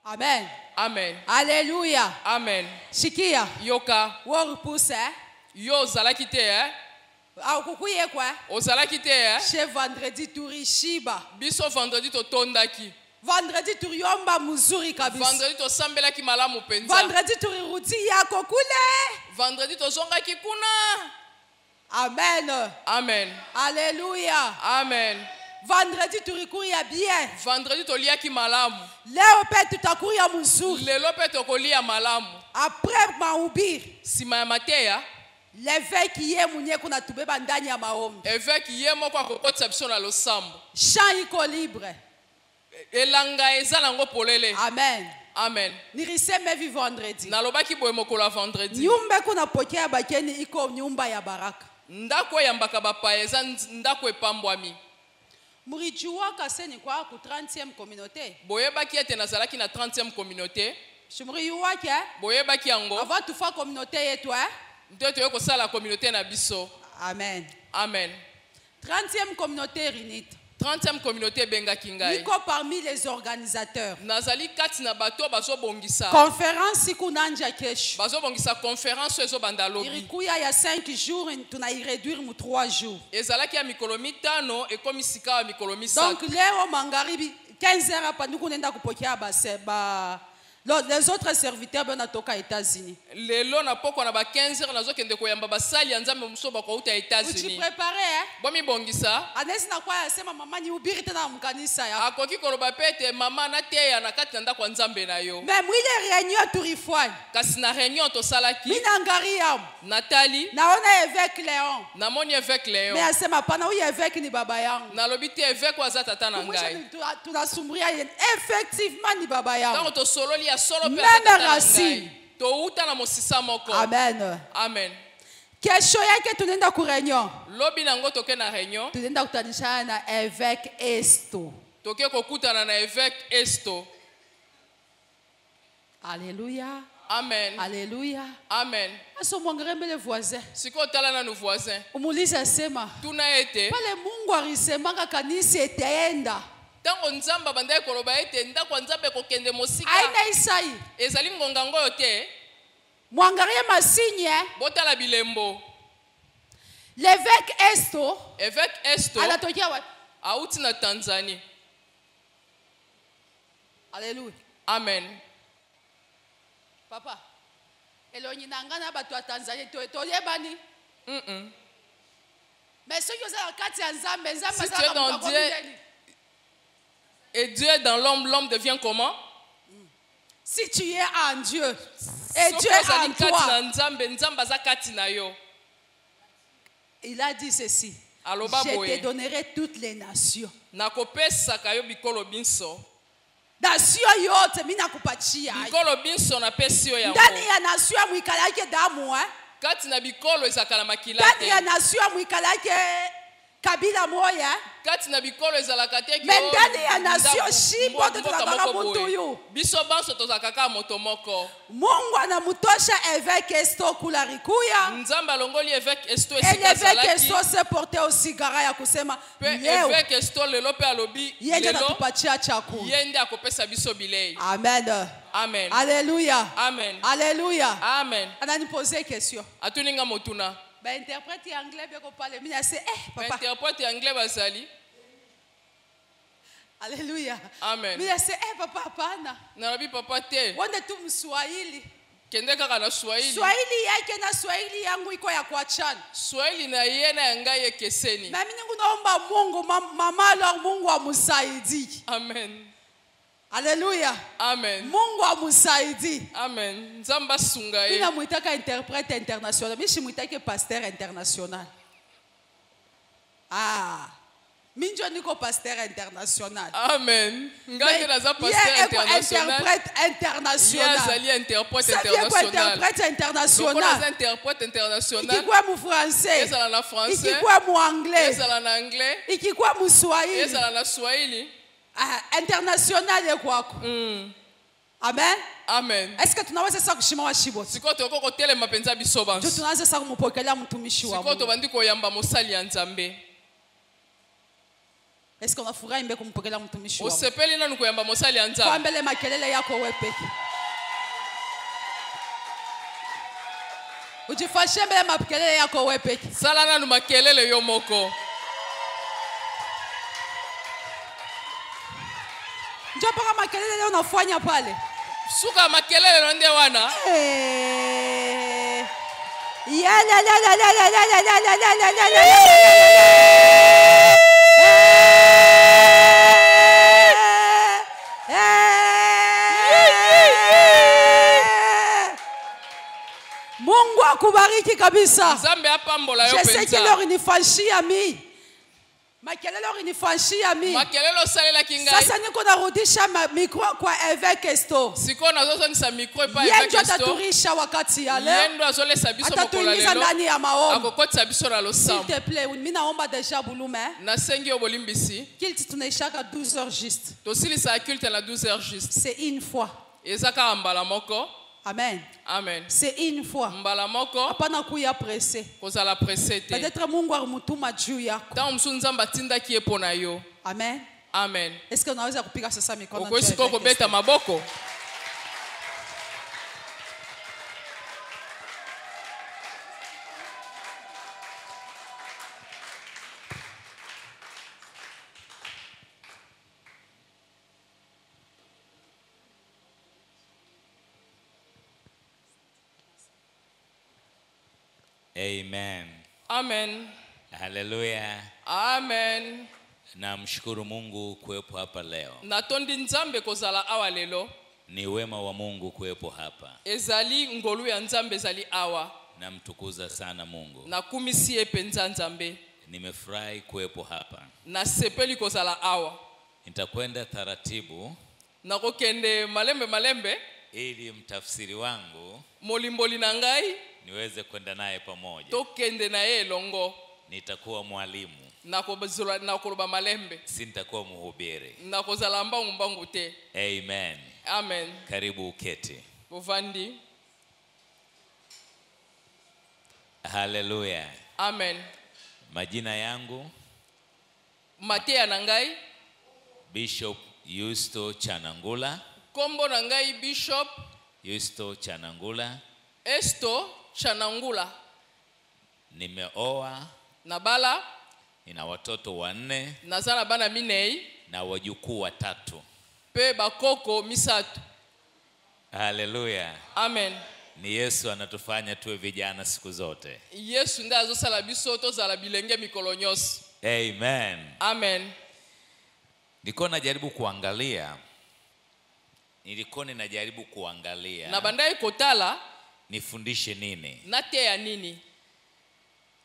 Amen. Amen. Alléluia. Amen. Shikia. Yoka. Wori pousse. Yo zalaki te Kukuye quoi? Ozalaki te Chez vendredi touri shiba. Biso vendredi to tondaki. Vendredi touri yomba muzuri kabisa. Vendredi to sambelaki malamu penza. Vendredi touri ruti yako kule. Vendredi to zongaki kuna. Amen. Amen. Alléluia. Amen. Vendredi turikuya bien. Vendredi to liaki malamu. Leo pe tutakuya muzuri. Lelo pe to kolia malamu. Après mahubiri. Sima ya mateya. L'évêque yé munye kuna tubeba ndani ya maombi. Évêque yé moko akokotisa biso na losambo. Champ iko libre. Elanga eza nango polele. Amen. Amen. Niriseme vi vendredi. Nalobaki boye mokolo vendredi. Nyumba kuna pokea bakeni iko nyumba ya baraka. Ndako yambaka bapaya eza ndako epambwami. Murijua kaseni kwa ku 30e communauté. Boyebaki ete nazalaki na 30e communauté. Shumuriwa ke? Boyebaki yango. Avant tu fa communauté yetu Nto toyo kosala communauté na biso. Amen. Amen. 30e communauté rinite. 30e communauté bengaki ngai. Niko parmi les organisateurs. Nazali kati na bato bazobongisa. Conférence kunanja kesho. Bazobongisa conférence ezo bandalobi. Irikuya ya 5 jours tunaireduire mu 3 jours. Ezalaki ya mikolo mitano ekomi sika ya mikolo misatu. Donc leo mangaribi 15h hapa nduku nenda kupokea les autres serviteurs ben natoka États-Unis. Lelo na poko na ba 15h nazokende koyamba basali ya nzambe musoba kwa uta États-Unis. Vous tu préparez Bomi bongisa. Anesi na kwa sema mama ni ubiri tena mkanisa ya. Akoki koloba pete mama na teya na kati na kwa nzambe na yo. Mais mwile réunion turifwani. Kasi na réunion to salaki. Mina ngariam. Nathalie. Naona évêque Léon. Na moni évêque Léon. Mais asema pana huyu évêque ni baba yangu. Na lobiti évêque waza tata na ngai. Tunasumburia effectivement ni baba yangu. Tango to sololi ya solo pe même racine. To uta na mosisa moko. Amen. Amen. Kesho yake tunaenda ku réunion. Lobi nango toke na réunion. Tunaenda kutanisha na évêque Esto. Toke kokutana na évêque Esto. Alléluia. Amen. Alléluia. Amen. Aso mwangarembe le voisin. Siko tala na nos voisins. Umuliza sema. Tuna ete. Pale Mungu alisemanga kanisa itaenda. Tango nzamba bandaye koloba ete ndako nzambe kokende mosika. Aina Isai. Ezali ngonga ngoyo te. Mwangarie masinye. Botala bilembo. L'évêque Esto. Évêque Esto. Anatokea wapi? Auti na Tanzanie. Alléluia. Amen. Papa. Elonyi nangana batu wa Tanzanie toyebani. Mais ceux qui ont kati ya nzambe nzambe si tu es dans Dieu et Dieu est dans l'homme, l'homme devient comment? Si tu es en Dieu et Dieu est en toi, il a dit ceci. Je te donnerai toutes les nations. Nation yote mina kupatia. Ndani ya nation mwikalake damu ndani ya nation mwikalake kabila moya. Mais ndani ya nation shimbo tutakaka mtu yu. Mungu anamutosha évêque Esto kula rikuya. Et l'évêque Esto se porté au cigara ya kusema leo. Yende natupatia chakula. Amen. Amen. Alléluia. Amen. Alléluia. Amen. Ananiposer question. Atuninga motuna. Ba interprète anglais beko parler. Mina c'est papa. Interprète anglais basali. Alléluia. Amen. Mina c'est papa hapana. Narabi papa te. Wende tu Mswahili. Kende kaka na Swahili. Swahili yake na Swahili yangu iko ya kuachana. Swahili na yena yangaye keseni. Mimi ningu naomba Mungu mama la Mungu amsaidie. Amen. Alléluia. Amen. Mungu amusaidi. Amen. Nzamba sunga ye. Ina muitaka interprète international. Mishi muitaka pasteur international. Ah. Minjo niko pasteur international. Amen. Ngake naza pasteur international. Interprète international. Yazali interprète international. Interprète international. Interprète international. Ikikwa mu français. Yazala na français. Ikikwa mu anglais. Yazala na anglais. Ikikwa mu swahili. Yazala na swahili. International yekwako. Amen. Amen. Est-ce que tunaweza sasa kushima wa shibo? Siko toko kotele mapenza biso banso. Tunaanza sasa kumpokelea mtumishi wa Mungu. Siko tobandi koyamba mosali ya Nzambe. Est-ce qu'on a furahi mbe kumpokelea mtumishi wa Mungu? Osepeli nanu koyamba mosali ya Nzambe. Kwa mbele makelele yako wewe peke. Ujifashe mbele makelele yako wewe peke. Sala nanu makelele yo moko. Njoo paka makelele leo unafanya pale. Suka makelele ndio wana. Ya la la la la la la la la la la la la. Mungu akubariki kabisa. Nzambe apambola yo penza. Je sais que leur inifashia mi. Makelele inifashia mi. Makelele salela kingai. Sasa niko narudisha micro kwa évêque Esto. Siko nazozonisa micro pa évêque Esto. Yeye ataturisha wakati ya leo. Yendo azolesa biso mokola lelo. Ndani ya maombi. Akokotisa biso na losambo. S'il te plaît, mimi naomba déjà bulume. Na sengi yo bolimbisi. Kilt tunaishaka 12 heures juste. Tosilisa culte na 12 heures juste. C'est une fois. Ezaka mbala moko. Amen. Amen. C'est une fois. Mbala moko. Apana kuya pressé. Kozala pressé te. Peut-être Mungu alimutuma juu yako. Tangu msunzamba tinda kiepo na yo. Amen. Amen. Est-ce que unaweza kupiga sasa mikono? Ukwesi koko beta maboko. Amen. Amen. Hallelujah. Amen. Namshukuru Mungu kuwepo hapa leo. Natondi Nzambe kozala awa lelo. Ni wema wa Mungu kuwepo hapa. Ezali ngolu ya Nzambe ezali awa. Namtukuza sana Mungu. Nakumisi epenza Nzambe. Nimefurahi kuwepo hapa. Na sepeli kozala awa. Nitakwenda taratibu. Nakokende malembe ili mtafsiri wangu molimboli na ngai niweze kwenda naye pamoja. Tokende na yeye longo. Nitakuwa mwalimu. Nakoloba malembe. Si nitakuwa mhubiri. Nakozala mbangu te. Amen. Amen. Karibu uketi. Bovandi. Hallelujah. Amen. Majina yangu Matea na ngai Bishop Yusto Chanangula. Kombo na ngai Bishop Yusto Chanangula. Esto Chanangula. Nimeoa. Nabala. Nina watoto 4. Nazana bana minei. Na wajukuu 3. Pe bakoko misatu. Hallelujah. Amen. Ni Yesu anatufanya tuwe vijana siku zote. Yesu ndiye azosala biso tozala bilenge mikolo nyonso. Amen. Amen. Nilikuwa najaribu kuangalia. Na bandai kotala nifundishe nini? Nateya nini?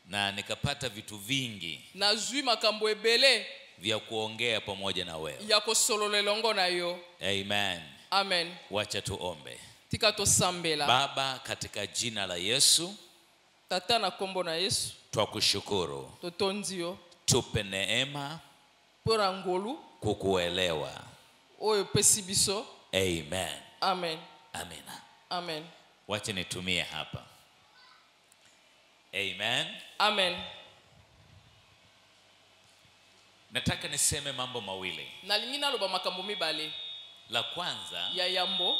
Na nikapata vitu vingi. Na zui makambo ebele vya kuongea pamoja na wewe. Ya kosolola longo na yo. Amen. Amen. Wacha tuombe. Tika tosambela. Baba, katika jina la Yesu, Tata na kombo na Yesu, twakushukuru. Totonzio. Tupe neema pora ngolu kukuelewa. Oyo pesi biso. Amen. Amen. Amina. Amen. Wacha nitumie hapa. Amen. Amen. Nataka niseme mambo mawili. Nalingina loba makambo mibale. La kwanza, ya yambo,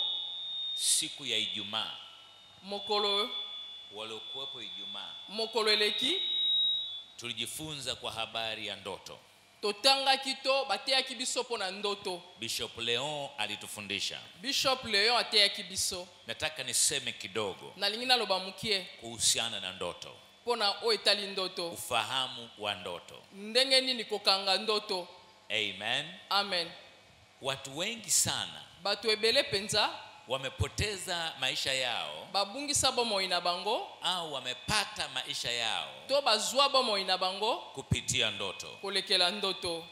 siku ya Ijumaa. Mokolo waliokuwepo Ijumaa. Mokolo eleki tulijifunza kwa habari ya ndoto. Totanga kito batea kibiso pona ndoto. Bishop Leon alitufundisha. Bishop Leon atea kibiso. Nataka niseme kidogo. Nalingina loba mukie kuhusiana na ndoto. Pona oitali ndoto. Ufahamu wa ndoto. Ndenge nini kokanga ndoto. Amen. Amen. watu wengi sana bato ebele penza wamepoteza maisha yao babungisa bomo ina bango au wamepata maisha yao to bazwa bomo ina bango kupitia ndoto. kolekela ndoto.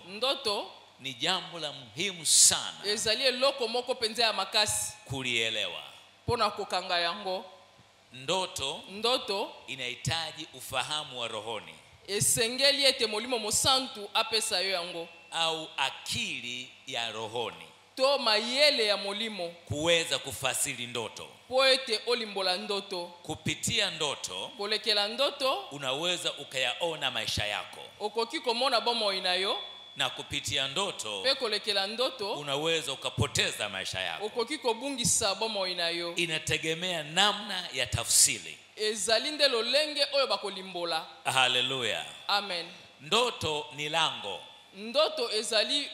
Ndoto ni jambo la muhimu sana ezali eloko moko penza ya makasi kulielewa. pona kokanga yango. Ndoto inahitaji ufahamu wa rohoni esengeli ete molimo mosantu apesa yo yango au akili ya rohoni to mayele ya molimo kuweza kufasiri ndoto. poete olimbola ndoto. Kupitia ndoto kolekela ndoto unaweza ukayaona maisha yako, okoki komona bomo inayo, na kupitia ndoto pe kolekela ndoto unaweza ukapoteza maisha yako. okoki kobungisa bomo inayo. Inategemea namna ya tafsiri. ezali nde lolenge oyo bakolimbola. Haleluya, amen. Ndoto ni lango. Ndoto ezali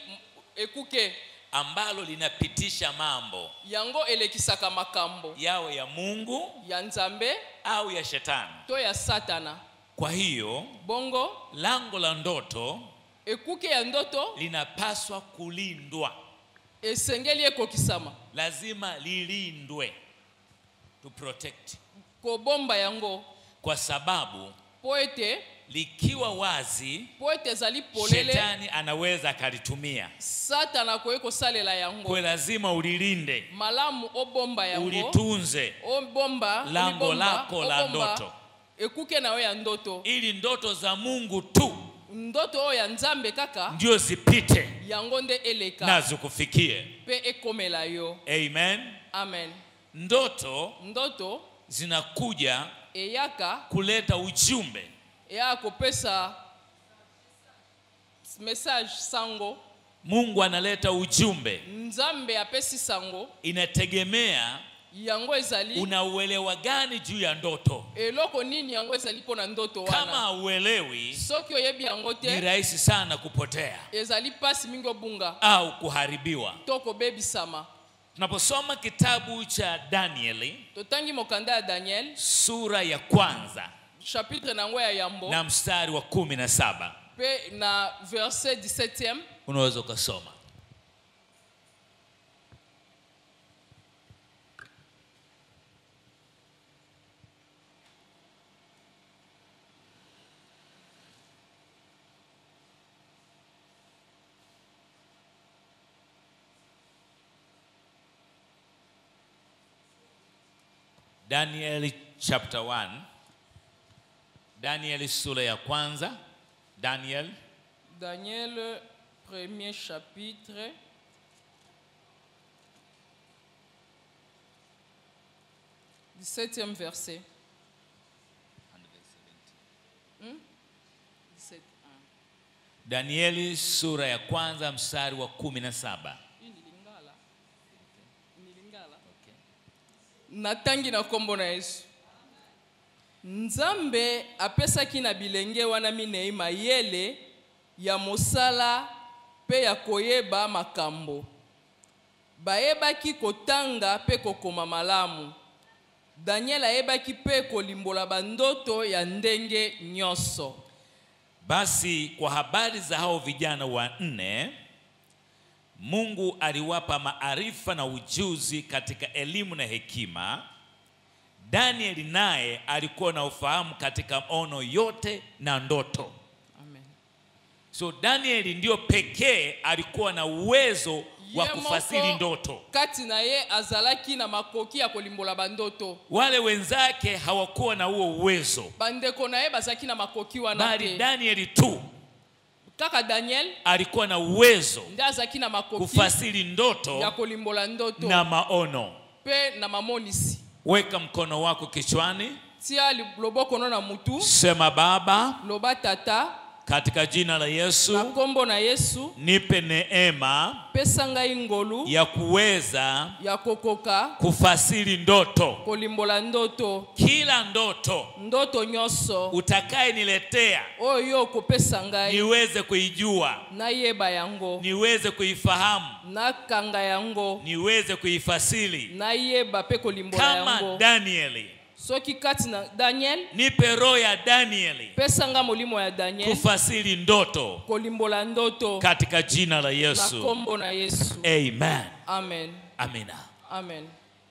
ekuke ambalo linapitisha mambo yango elekisaka makambo yawe ya Mungu, ya Nzambe au ya shetani, to ya Satana. Kwa hiyo bongo lango la ndoto ekuke ya ndoto linapaswa kulindwa. esengeli ekokisama, lazima lilindwe, to protect, kobomba yango, kwa sababu poete likiwa wazi poete zali polele shetani anaweza kalitumia. Satana koeko salela yango, kwa lazima ulilinde, malamu obomba yango, ulitunze obomba lango lako la ndoto, ekuke na ya ndoto, ili ndoto za Mungu tu, ndoto ya Nzambe kaka, ndio zipite yango nde eleka na zikufikie. pe ekomela yo. Amen. Amen. Ndoto zinakuja eyaka kuleta ujumbe, ya kopesa message sango. Mungu analeta ujumbe, Nzambe apesi sango. Inategemea yango ezali unauelewa gani juu ya ndoto. eloko nini yango ezali pona ndoto wana. Kama uelewi, soki oyebi yango te, ni rahisi sana kupotea, ezali pasi mingi obunga au kuharibiwa. toko bebisama. Tunaposoma kitabu cha Danieli, totangi mokanda ya Daniel sura ya 1 chapitre nango ya yambo na mstari wa 17, pe na verset 17e unaweza kusoma. Daniel chapter 1. Daniel sura ya 1. Daniel premier chapitre « 17e verset. 17. Danieli sura ya 1 mstari wa 17. Natangi na kombo na Yesu. Nzambe apesaki na bilenge wana minei mayele ya mosala pe ya koyeba makambo. Bayebaki kotanga pe kokoma malamu. Daniel ayebaki pe kolimbola bandoto ya ndenge nyoso. Basi kwa habari za hao vijana 4, Mungu aliwapa maarifa na ujuzi katika elimu na hekima. Danieli naye alikuwa na ufahamu katika ono yote na ndoto. Amen. So Danieli ndio pekee alikuwa na uwezo wa kufasiri ndoto. Kati na ye azalaki na makoki ya kolimbola bandoto. Wale wenzake hawakuwa na huo uwezo. Bandeko na ye bazaki na makoki wana te. Bali Danieli tu kaka Daniel alikuwa na uwezo ndazaki na makoki kufasiri ndoto ya kolimbola ndoto na maono. Pe na mamonisi. Weka mkono wako kichwani. Tia loboko na mutu. Sema Baba, loba tata, katika jina la Yesu, na kombo na Yesu, nipe neema pesa ngai ngolu ya kuweza ya kokoka kufasiri ndoto. Kolimbola ndoto. Kila ndoto nyoso utakaye niletea oyo kopesa ngai niweze kuijua, na yeba yango niweze kuifahamu, na kanga yango niweze kuifasiri na yeba pe kolimbola yango. Kama Danieli soki kati na Daniel, nipe roho ya Danieli pesanga molimo ya Daniel kufasiri ndoto kolimbola ndoto katika jina la Yesu. Na kombo na Yesu. Amen. Amen. Amina. Amen.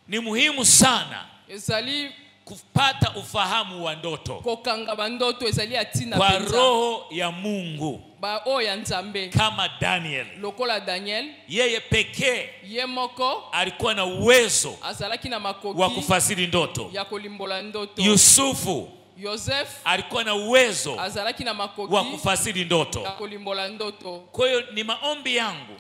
Ni muhimu sana ezali kupata ufahamu wa ndoto kokanga bandoto ezali atina kwa roho ya Mungu ba o ya Nzambe kama Daniel. Lokola Daniel, yeye pekee yemoko alikuwa na uwezo azalaki na makoki wa kufasiri ndoto. ya kolimbola ndoto. Yusufu Joseph alikuwa na uwezo azalaki na makoki wa kufasiri ndoto. ya kolimbola ndoto. Kwa hiyo ni maombi yangu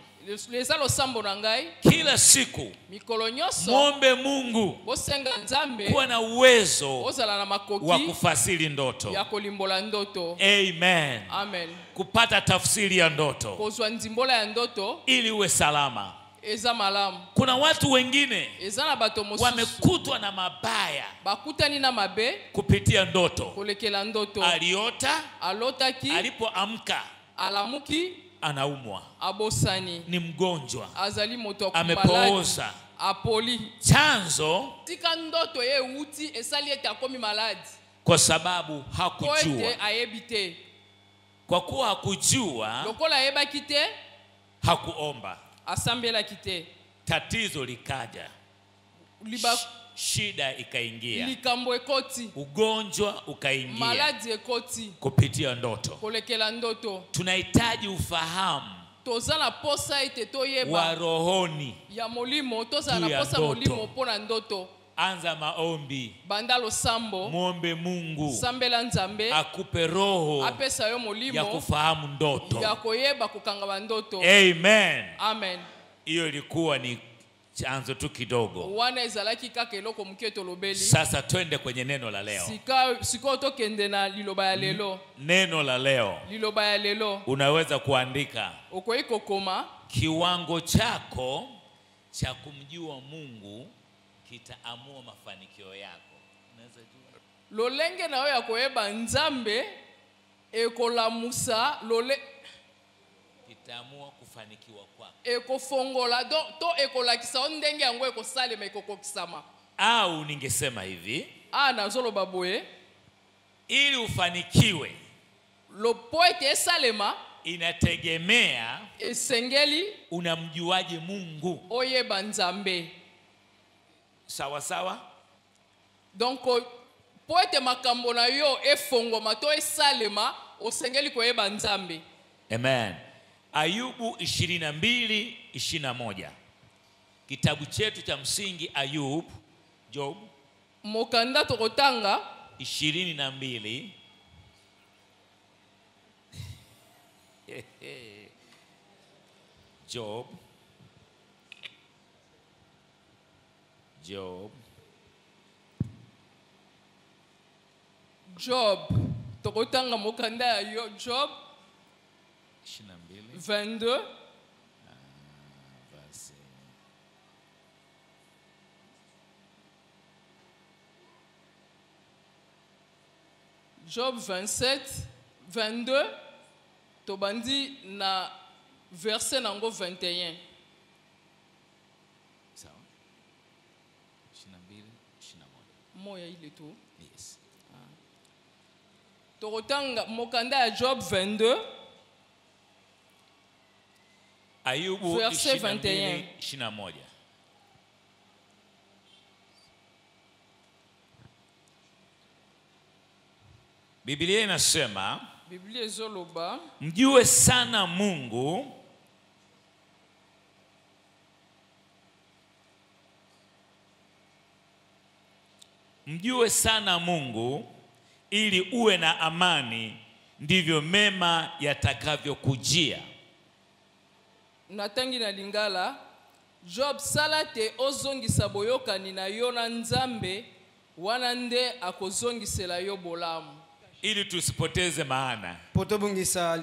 lezalo sambo na ngai kila siku mikolo nyoso muombe Mungu bosenga Nzambe kuwa na uwezo ozala na makoki wa kufasiri ndoto. ya kolimbola ndoto. Amen. Amen. Kupata tafsiri ya ndoto kozwa nzimbola ya ndoto ili uwe salama. eza malamu. Kuna watu wengine eza na bato mosusu wamekutwa na mabaya bakutani na mabe kupitia ndoto. kolekela ndoto. Aliota, alotaki, alipoamka alamuki anaumwa, abosani, ni mgonjwa, azali moto amepooza. apoli. Chanzo tika ndoto ye uti esali ete akomi maladi kwa sababu hakujua. Ayebite. Kwa kuwa hakujua, lokola ayebaki te, hakuomba. asambelaki te. Tatizo likaja, shida ikaingia, likambo ekoti, ugonjwa ukaingia, maladi ekoti kupitia ndoto. kolekela ndoto. Tunahitaji ufahamu tozana posa ete toyeba wa rohoni ya molimo, tozana na posa molimo pona ndoto. Anza maombi, bandalo sambo, muombe Mungu sambela Nzambe akupe roho apesa yo molimo ya kufahamu ndoto, ya koyeba kukanga bandoto. Amen. Amen. Hiyo ilikuwa ni chanzo tu kidogo. Wana ezalaki kaka eloko mketo lobeli. Sasa twende kwenye neno la leo. Siko tokende na liloba ya lelo. Neno la leo. Liloba ya lelo. Unaweza kuandika okoiko koma kiwango chako cha kumjua Mungu kitaamua mafanikio yako. Unaweza jua lolenge na ya koyeba Nzambe ekolamusa lole itaamua kufanikiwa kwako. Ekofongola to ekolakisa ndenge yango ekosalema ekokokisama. Au ningesema hivi, nazolo baboye ili ufanikiwe lopoete esalema inategemea esengeli unamjuaje Mungu. oyeba Nzambe. Sawa sawa. Donc poete makambo na yo efongoma to esalema osengeli koyeba Nzambe. Amen. Ayubu 22:21. Kitabu chetu cha msingi Ayubu, Job. Mokanda tokotanga 22. Job. tokotanga mokanda ya yo Job 22 Job 27:22 tobandi na verset nango 21. Sawa. 22:21. Moya ile tu. Yes. Tokotanga mokanda ya Job 22 Ayubu 22:21. Biblia inasema, Biblia ezoloba, mjue sana Mungu ili uwe na amani, ndivyo mema yatakavyokujia. Natangi na lingala, Job salate ozongisa boyokani na yo na Nzambe, wana nde akozongisela yo bolamu. Ili tusipoteze maana. Potobungisa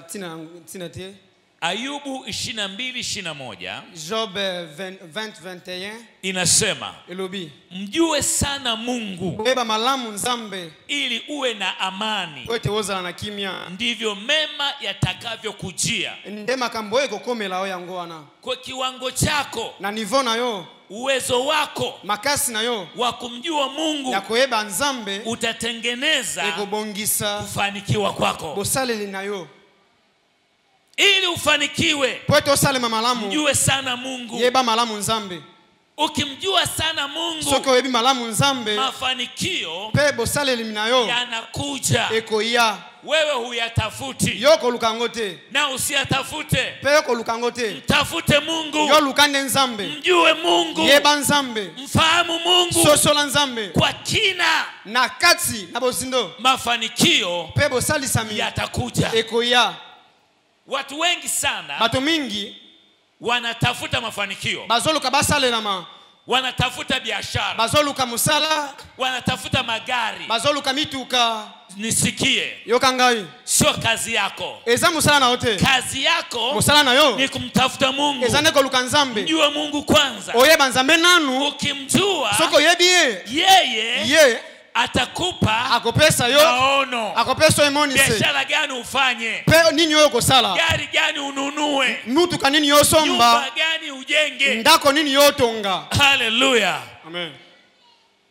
tina te. Ayubu 22:21. Job 20:21 inasema, elobi, mjue sana Mungu beba malamu Nzambe ili uwe na amani, ote ozala na kimya, ndivyo mema yatakavyokujia. nde makambo eko komela o yango wana. Kwa kiwango chako na niveau na yo uwezo wako makasi na yo wa kumjua Mungu ya koyeba nzambe utatengeneza ekobongisa kufanikiwa kwako. bosaleli na yo. Ili ufanikiwe pote osalema malamu mjue sana Mungu. yeba malamu nzambe. Ukimjua sana Mungu soki oyebi malamu nzambe mafanikio pe bosaleli na yo yanakuja. ekoya. Wewe huyatafuti yo koluka ngo te na usiyatafute. pe yo koluka ngo te. Mtafute Mungu. yo lukande nzambe. Mjue Mungu. yeba nzambe. Mfahamu Mungu sosola nzambe kwa kina. na kati na bozindo Mafanikio pe bosalisami yatakuja. ekoya. Watu wengi sana bato mingi wanatafuta mafanikio, bazoluka basalelama, wanatafuta biashara, bazoluka musala, wanatafuta magari, bazoluka mituka. Nisikie, yokangai sio kazi yako. eza musala na ote. Kazi yako musala na yo ni kumtafuta Mungu. eza neko luka nzambe. Mjue Mungu kwanza. oyeba nzambe nanu. Ukimjua soko yebi ye atakupa akopesa yo maono. akopesa emonise. Biashara gani ufanye? pe nini yo kosala? Gari gani ununue? mutuka nini yo somba? Nyumba gani ujenge? ndako nini yo tonga? Haleluya. Amen.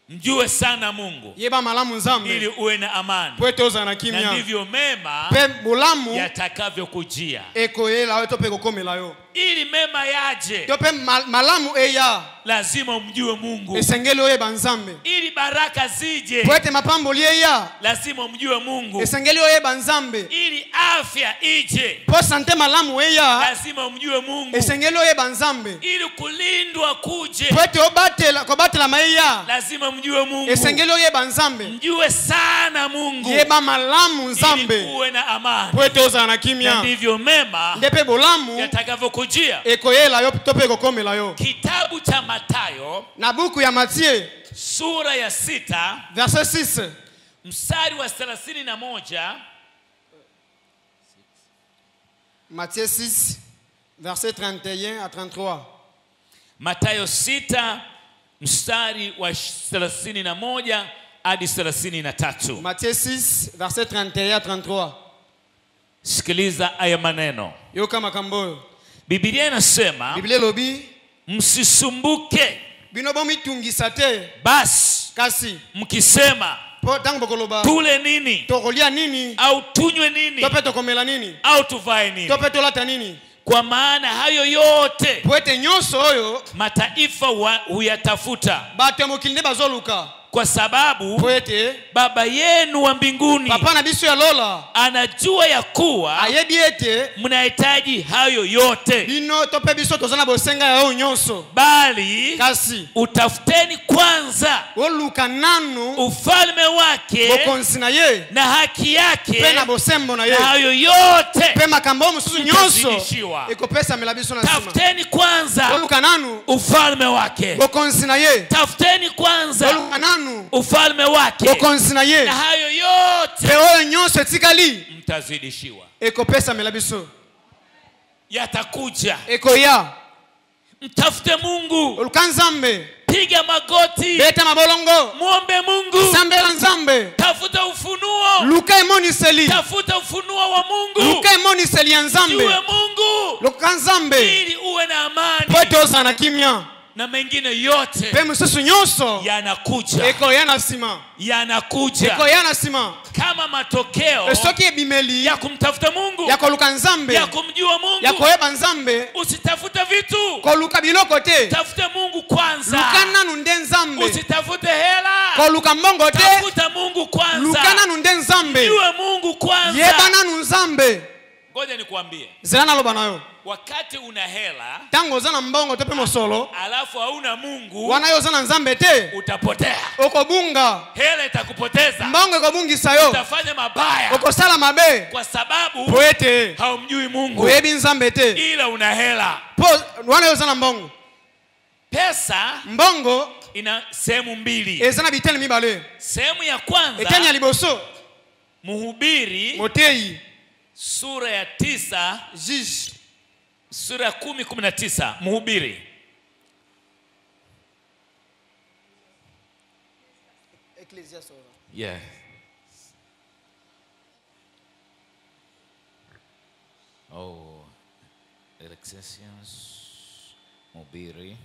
Mjue sana Mungu yeba malamu nzambe ili uwe na amani. pwete oza na kimya. Na ndivyo mema pe bulamu yatakavyokujia. ekoyela yo to pe kokomela yo. Ili mema yaje to pe malamu eya lazima umjue Mungu. esengeli oyeba nzambe. Ili baraka zije pwete mapambo eya lazima umjue Mungu. esengeli oyeba nzambe. Ili afya ije po sante malamu eya lazima umjue Mungu. esengeli oyeba nzambe. Ili kulindwa kuje pwete kobatela maeya lazima mjue Mungu. esengeli oyeba nzambe. Mjue sana Mungu yeba malamu nzambe ili uwe na amani. pwete oza na kimya. Na ndivyo mema ndepe bolamu yatakavyokujia. ekoyela yo to pe kokomela yo. Kitabu cha Mathayo na buku ya Matie sura ya 6 verset 6 mstari wa 31. Matthieu 6 verset 31 à 33. Mathayo 6 mstari wa 31 hadi 33. Matthieu 6 verset 31 à 33. Sikiliza aya maneno. Yoka makambo. Biblia inasema, Biblia lobi msisumbuke bino bomi tungisa te basi kasi mkisema po tango bokoloba tule nini tokolia nini au tunywe nini tope tokomela nini au tuvae nini, tope tolata nini, kwa maana hayo yote pwete nyoso oyo mataifa huyatafuta. bato mokili nde bazoluka, kwa sababu pwete Baba yenu wa mbinguni papa na biso ya lola anajua ya kuwa ayebi ete mnahitaji hayo yote. bino tope biso tozana bosenga ya oyo nyonso, Bali kasi utafuteni kwanza oluka nanu ufalme wake bokonzi na ye na haki yake, pe na bosembo na ye, na hayo yote pe makambo mosusu nyonso mtazidishiwa. ekopesa mela biso na sima. Tafuteni kwanza oluka nanu ufalme wake, bokonzi na ye, tafuteni kwanza oluka nanu ufalme wake, bokonzi na ye, na hayo yote pe oyo nyonso etikali mtazidishiwa. ekopesa mela biso, Yatakuja. ekoya. Mtafute Mungu, oluka nzambe, piga magoti, beta mabolongo, muombe Mungu, sambela nzambe, tafuta ufunuo, luka emoniseli, tafuta ufunuo wa Mungu, luka emoniseli ya nzambe, jue Mungu, luka nzambe ili uwe na amani, pwete oza na kimya, na mengine yote pe mosusu nyonso yanakuja, ekoya na sima, yanakuja ekoya na sima, kama matokeo esoki ebimeli ya kumtafuta Mungu, ya koluka nzambe, ya kumjua Mungu. ya koyeba nzambe. Usitafute vitu, koluka biloko te, tafute Mungu kwanza. luka nanu nde nzambe. Usitafute hela, koluka mbongo te, tafuta Mungu kwanza. luka nanu nde nzambe, Jue Mungu kwanza. yeba nanu nzambe. Ngoja nikwambie, zela naloba nayo wakati una hela tango oza na mbongo to pe mosolo, alafu hauna Mungu, wana yo oza na nzambe te, utapotea. okobunga, Hela itakupoteza, mbongo ekobungisa yo, utafanya mabaya okosala mabe, kwa sababu pwete haumjui Mungu, oyebi nzambe te, ila una hela. po wana yo oza na mbongo. Pesa mbongo ina sehemu mbili. eza na bitene mibale. Sehemu ya kwanza, eteni ya liboso, Mhubiri moteyi, sura ya 9, juge, sura ya 10:19. Mhubiri yeah. Oh, Ecclesiastes, Mhubiri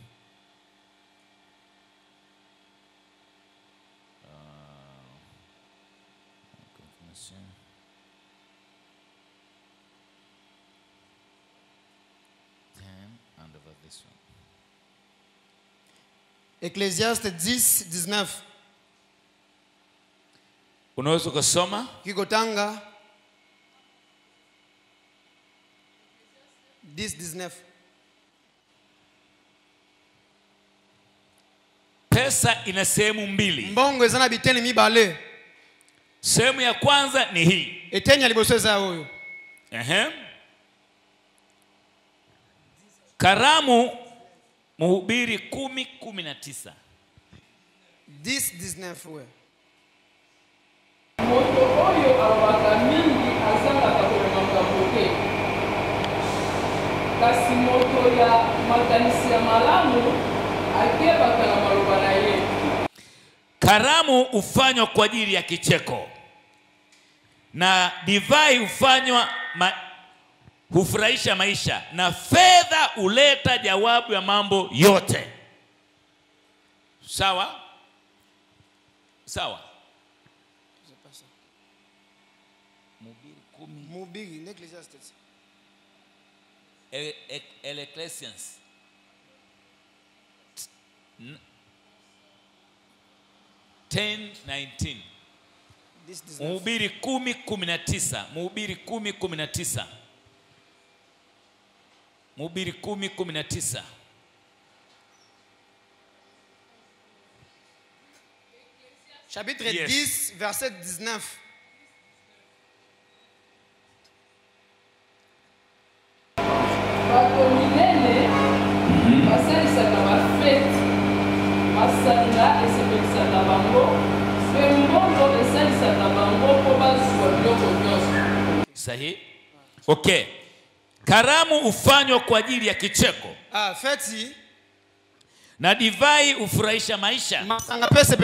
Ecclésiaste 10:19. Unaweza kusoma? Kikotanga 10:19. Pesa ina sehemu mbili. Mbongo ezana biteni mibale. Sehemu ya kwanza ni hii. Eteni aliboseza huyo. Karamu Mhubiri 10:19. 10:19 we. Moto oyo awaka mingi azanga kakoleka boke. Kasi moto ya makanisi ya malamu akebaka na maloba na ye. Karamu hufanywa kwa ajili ya kicheko. Na divai hufanywa hufurahisha maisha, na fedha huleta jawabu ya mambo yote. Sawa? Sawa. Mhubiri Ecclesiastes. Ecclesiastes 10:19. Mhubiri 10:19. Mhubiri 10:19. Mhubiri 10:19. Chapitre 10, verset 19. Bato minene basalisaka bafeti basanga esepelisaka bango mpe mbongo esalisaka bango mpo bazwa biloko nyonso. Sahi? Okay. Karamu hufanywa kwa ajili ya kicheko. Feti. Na divai hufurahisha maisha. Masanga pesa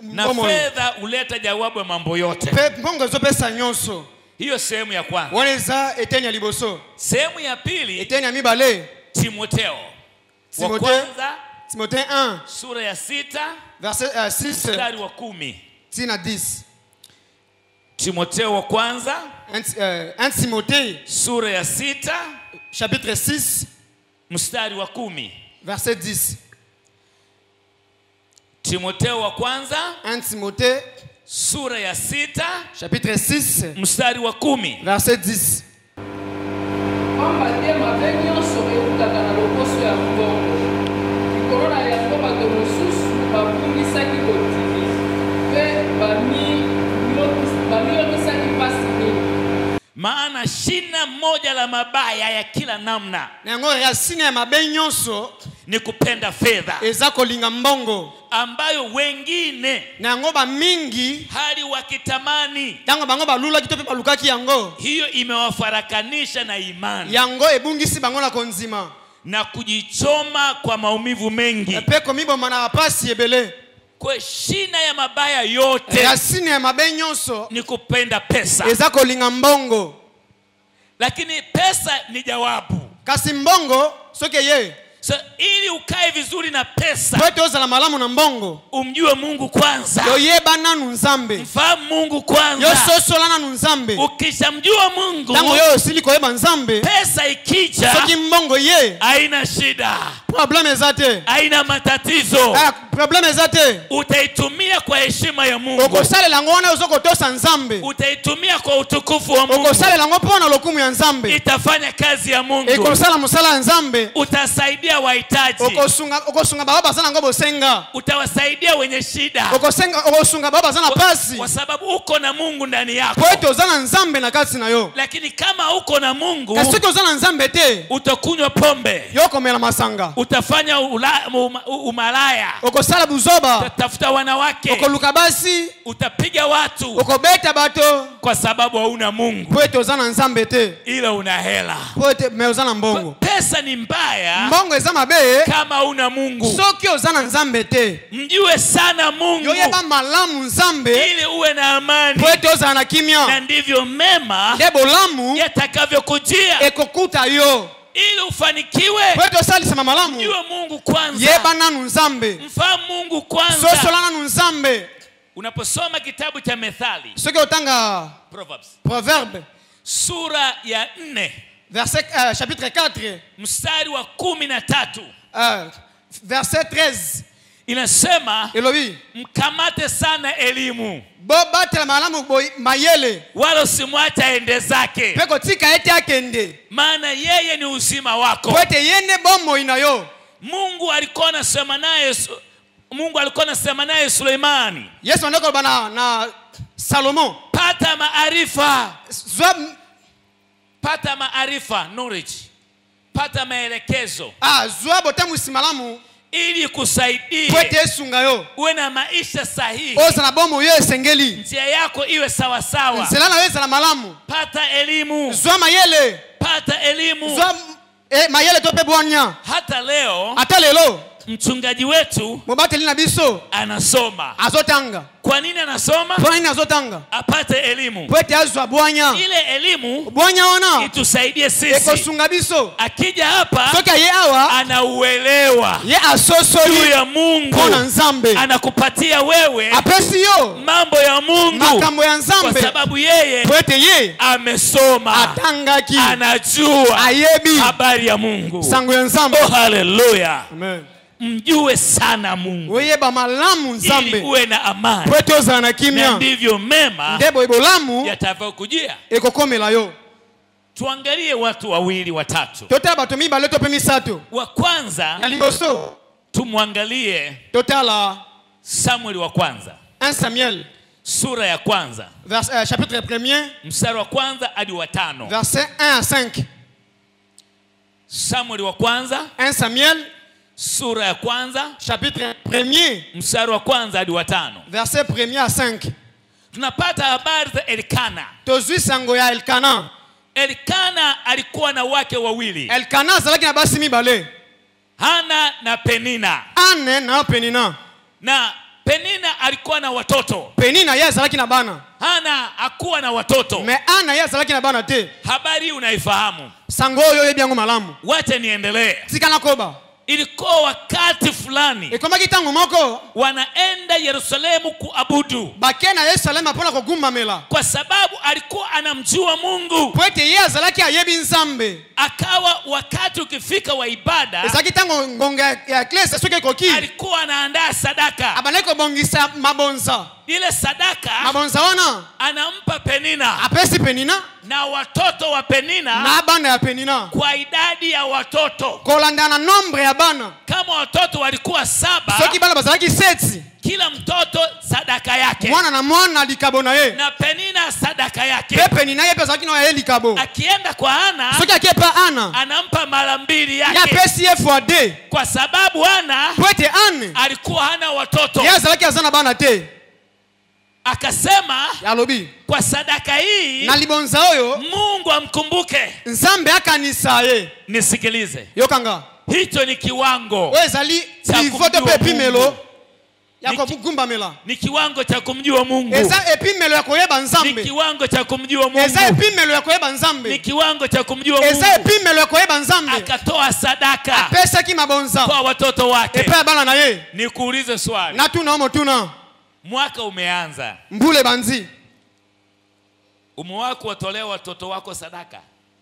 na fedha huleta jawabu ya mambo yote. Mbongo zo pesa nyonso. Hiyo sehemu ya kwanza. Waneza eteni ya liboso. Sehemu ya pili. Eteni ya mibale. Timotheo. Wa kwanza. Timotheo 1. Sura ya 6. Verset 6. Mstari wa 10. Tina 10. Timotheo wa kwanza. 1 Timotheo. Sura ya 6. Chapitre 6. Mstari wa 10. Verset 10. Timotheo wa kwanza. 1 Timotheo. Sura ya 6. Chapitre 6. Mstari wa 10. Verset 10. Kwamba tema nyonso eutaka na lokoso ya mbongo. Korona ya ngoma to mususu babumisaki kotini. Pe bamiyokisaki pasi mingi. Maana shina moja la mabaya ya kila namna. Na ngo racine ya mabe nyonso ni kupenda fedha. Eza kolinga mbongo. Ambayo wengine na ngo ba mingi hali wakitamani. Tango bango balula kitope balukaki yango. Hiyo imewafarakanisha na imani. Yango ebungisi bango na konzima. Na kujichoma kwa maumivu mengi. Peko mibo mana pasi ebele. Kwa shina ya mabaya yote. Racine ya mabe nyonso ni kupenda pesa. Eza kolinga mbongo. Lakini pesa ni jawabu. Kasi mbongo soke ye. So ili ukae vizuri na pesa. Pote oza la malamu na mbongo. Umjue Mungu kwanza. Yo yeba nanu nzambe. Mfahamu Mungu kwanza. Yo soso la nanu nzambe. Ukishamjua Mungu. Tango yo sili koyeba nzambe. Pesa ikija. Soki mbongo ye. Haina shida. Probleme zate. Haina matatizo. Probleme zate. Utaitumia kwa heshima ya Mungu. Okosale lango wana uzoko tosa nzambe. Utaitumia kwa utukufu wa Mungu. Okosale lango pona lokumu ya nzambe. Itafanya kazi ya Mungu. Ekosala musala nzambe. Utasaidia wahitaji. Okosunga baba sana ngobo senga. Utawasaidia wenye shida. Okosunga baba sana pasi. Kwa sababu uko na Mungu ndani yako. Poete ozana nzambe na kasi na yo. Lakini kama uko na Mungu. Kasi ozana nzambe te. Utakunywa pombe. Yoko mela masanga. Utafanya umalaya. Okosala buzoba. Utatafuta wanawake. Okoluka basi. Utapiga watu. Okobeta bato. Kwa sababu hauna Mungu. Poete ozana nzambe te. Ila una hela. Poete meozana mbongo. Pesa ni mbaya. Mbongo eza mabe. Kama una Mungu. Soki ozana nzambe te. Mjue sana Mungu. Yo yeba malamu nzambe. Ili uwe na amani. Poete ozana na kimya. Na ndivyo mema. Debo lamu. Yatakavyokujia. Ekokuta yo. Ili ufanikiwe. Poete osalisema malamu. Mjue Mungu kwanza. Yeba nanu nzambe. Mfahamu Mungu kwanza. Soso la nanu nzambe. Unaposoma kitabu cha Methali. Soki otanga Proverbe. Sura ya 4. Verset chapitre 4. Mstari wa 13. Verset 13. Inasema elobi mkamate sana elimu. Bobatela malamu mayele. Wala usimwache aende zake. Peko tika eti akende. Maana yeye ni uzima wako. Kwete yene bomo inayo. Mungu alikuwa anasema naye Suleimani. Yesu andako bana na Salomo. Pata maarifa. Pata maarifa, knowledge. Pata maelekezo. Zwa botamu simalamu. Ili kusaidie uwe na maisha sahihi. Njia yako iwe sawa sawa. Pata elimu. Pata elimu. Hata leo mchungaji wetu anasoma. Kwa nini anasoma? Apate elimu. Ile elimu itusaidie sisi. Akija hapa anauelewa juu ya Mungu. Anakupatia wewe mambo ya Mungu. Kwa sababu yeye amesoma. Anajua habari ya Mungu. Oh, hallelujah. Amen. Mjue sana Mungu. Ili uwe na amani. Na ndivyo mema yatavokujia. Tuangalie watu wawili watatu. Wa kwanza tumwangalie Samuel wa kwanza. 1 Samuel sura ya kwanza. Chapitre 1. Mstari wa kwanza hadi wa 5. Verset 1 à 5. Samuel wa kwanza. 1 Samuel sura ya kwanza. Chapitre 1. Mstari wa kwanza hadi wa 5. Verset 1 à 5. Tunapata habari za Elkana. Tozui sango ya Elkana. Elkana alikuwa na wake wawili. Elkana zalaki na basi mibale. Hana na Penina. Ane na Penina. Na Penina alikuwa na watoto. Penina yeye zalaki na bana. Hana hakuwa na watoto. Me Ana yeye zalaki na bana te. Habari unaifahamu. Sango yo yebi yangu malamu. Wacha niendelee. Sikana koba. Ilikuwa wakati fulani ekoma kitango moko wanaenda Yerusalemu kuabudu. Bakena Yerusalemu pona kugumamela. Kwa sababu alikuwa anamjua Mungu. Kwete yeye azalaki ayebi nzambe. Akawa wakati ukifika wa ibada. Esaki tango ngonga ya klesa soke koki. Alikuwa anaandaa sadaka. Abaneko bongisa mabonza. Ile sadaka mabonza wana anampa Penina. Apesi Penina na watoto wa Penina na bana ya Penina kwa idadi ya watoto. Kolandana nombre ya bana. Kama watoto walikuwa 7. Soki bana bazalaki 7. Kila mtoto sadaka yake. Mwana na mwana likabo na ye. Na Penina sadaka yake. Penina ye pesa kino ya likabo. Akienda kwa Ana. Soki akepa Ana. Anampa mara 2 yake. Ya pesi ye fois 2. Kwa sababu Ana. Kwete Ana. Alikuwa hana watoto. Yeye zalaki azana bana te. Akasema yalobi kwa sadaka hii na libonza oyo Mungu amkumbuke. Nzambe akanisa ye. Nisikilize. Yokanga. Hicho ni kiwango. Wezali nivoto pepimelo. Yako kugumbamela. Ni kiwango cha kumjua Mungu. Eza epimelo ya koyeba nzambe. Ni kiwango cha kumjua Mungu. Eza epimelo ya koyeba nzambe. Ni kiwango cha kumjua Mungu. Eza epimelo ya koyeba nzambe. Akatoa sadaka. Apesa ki mabonza. Kwa watoto wake. Epa bala na ye. Nikuulize swali. Na tuna omo tuna. Mwaka umeanza. Mbule banzi. Umewahi kuwatolea watoto wako sadaka?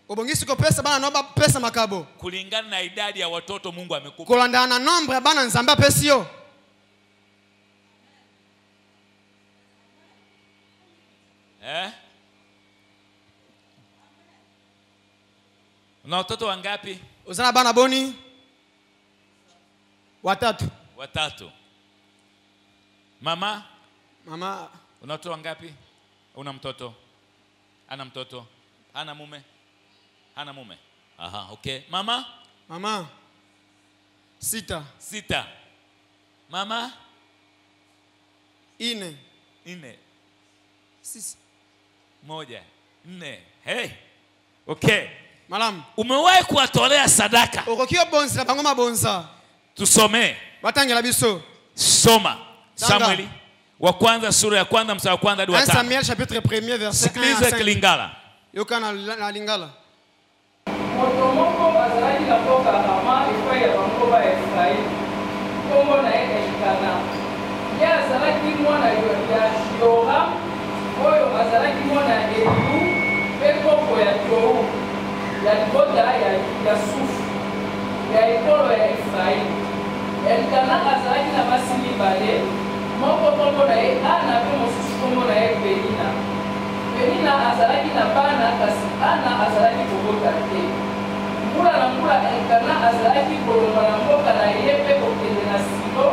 Obongisi ko pesa bana noba pesa makabo. Kulingana na idadi ya watoto Mungu amekupa. Kolandana nombre bana nzamba pesio. Una watoto wangapi? Uzana bana boni? Watatu. Mama? Una watoto wangapi? Una mtoto? Ana mtoto? Ana mume? Aha, okay. Mama? 6. Mama? 4. 6. 1. 4. Hey. Okay. Malam. Umewahi kuwatolea sadaka? Okokio bonza bango mabonza. Tusome. Batangela biso. Soma. Samueli wa kwanza sura ya kwanza mstari wa kwanza hadi wa 5. 1 Samuel chapitre 1 verset 1 à 5. Kilingala. Yokana na Lingala. Motomoko azalaki na mboka Rama epai ya bamboka ya Efraimu. Kombo na ye Elkana. Ye azalaki mwana ya Yoram oyo azalaki mwana ya Eliu mpe kombo ya Toru ya libota ya Sufu ya ekolo ya Efraimu. Elkana azalaki na basi mibale, moko kombo na ye Ana pe mosusu kombo na ye Penina. Penina azalaki na bana kasi Ana azalaki kobota te. Mbula na mbula Elkana azalaki kolonga na mboka na ye pe kokende na Silo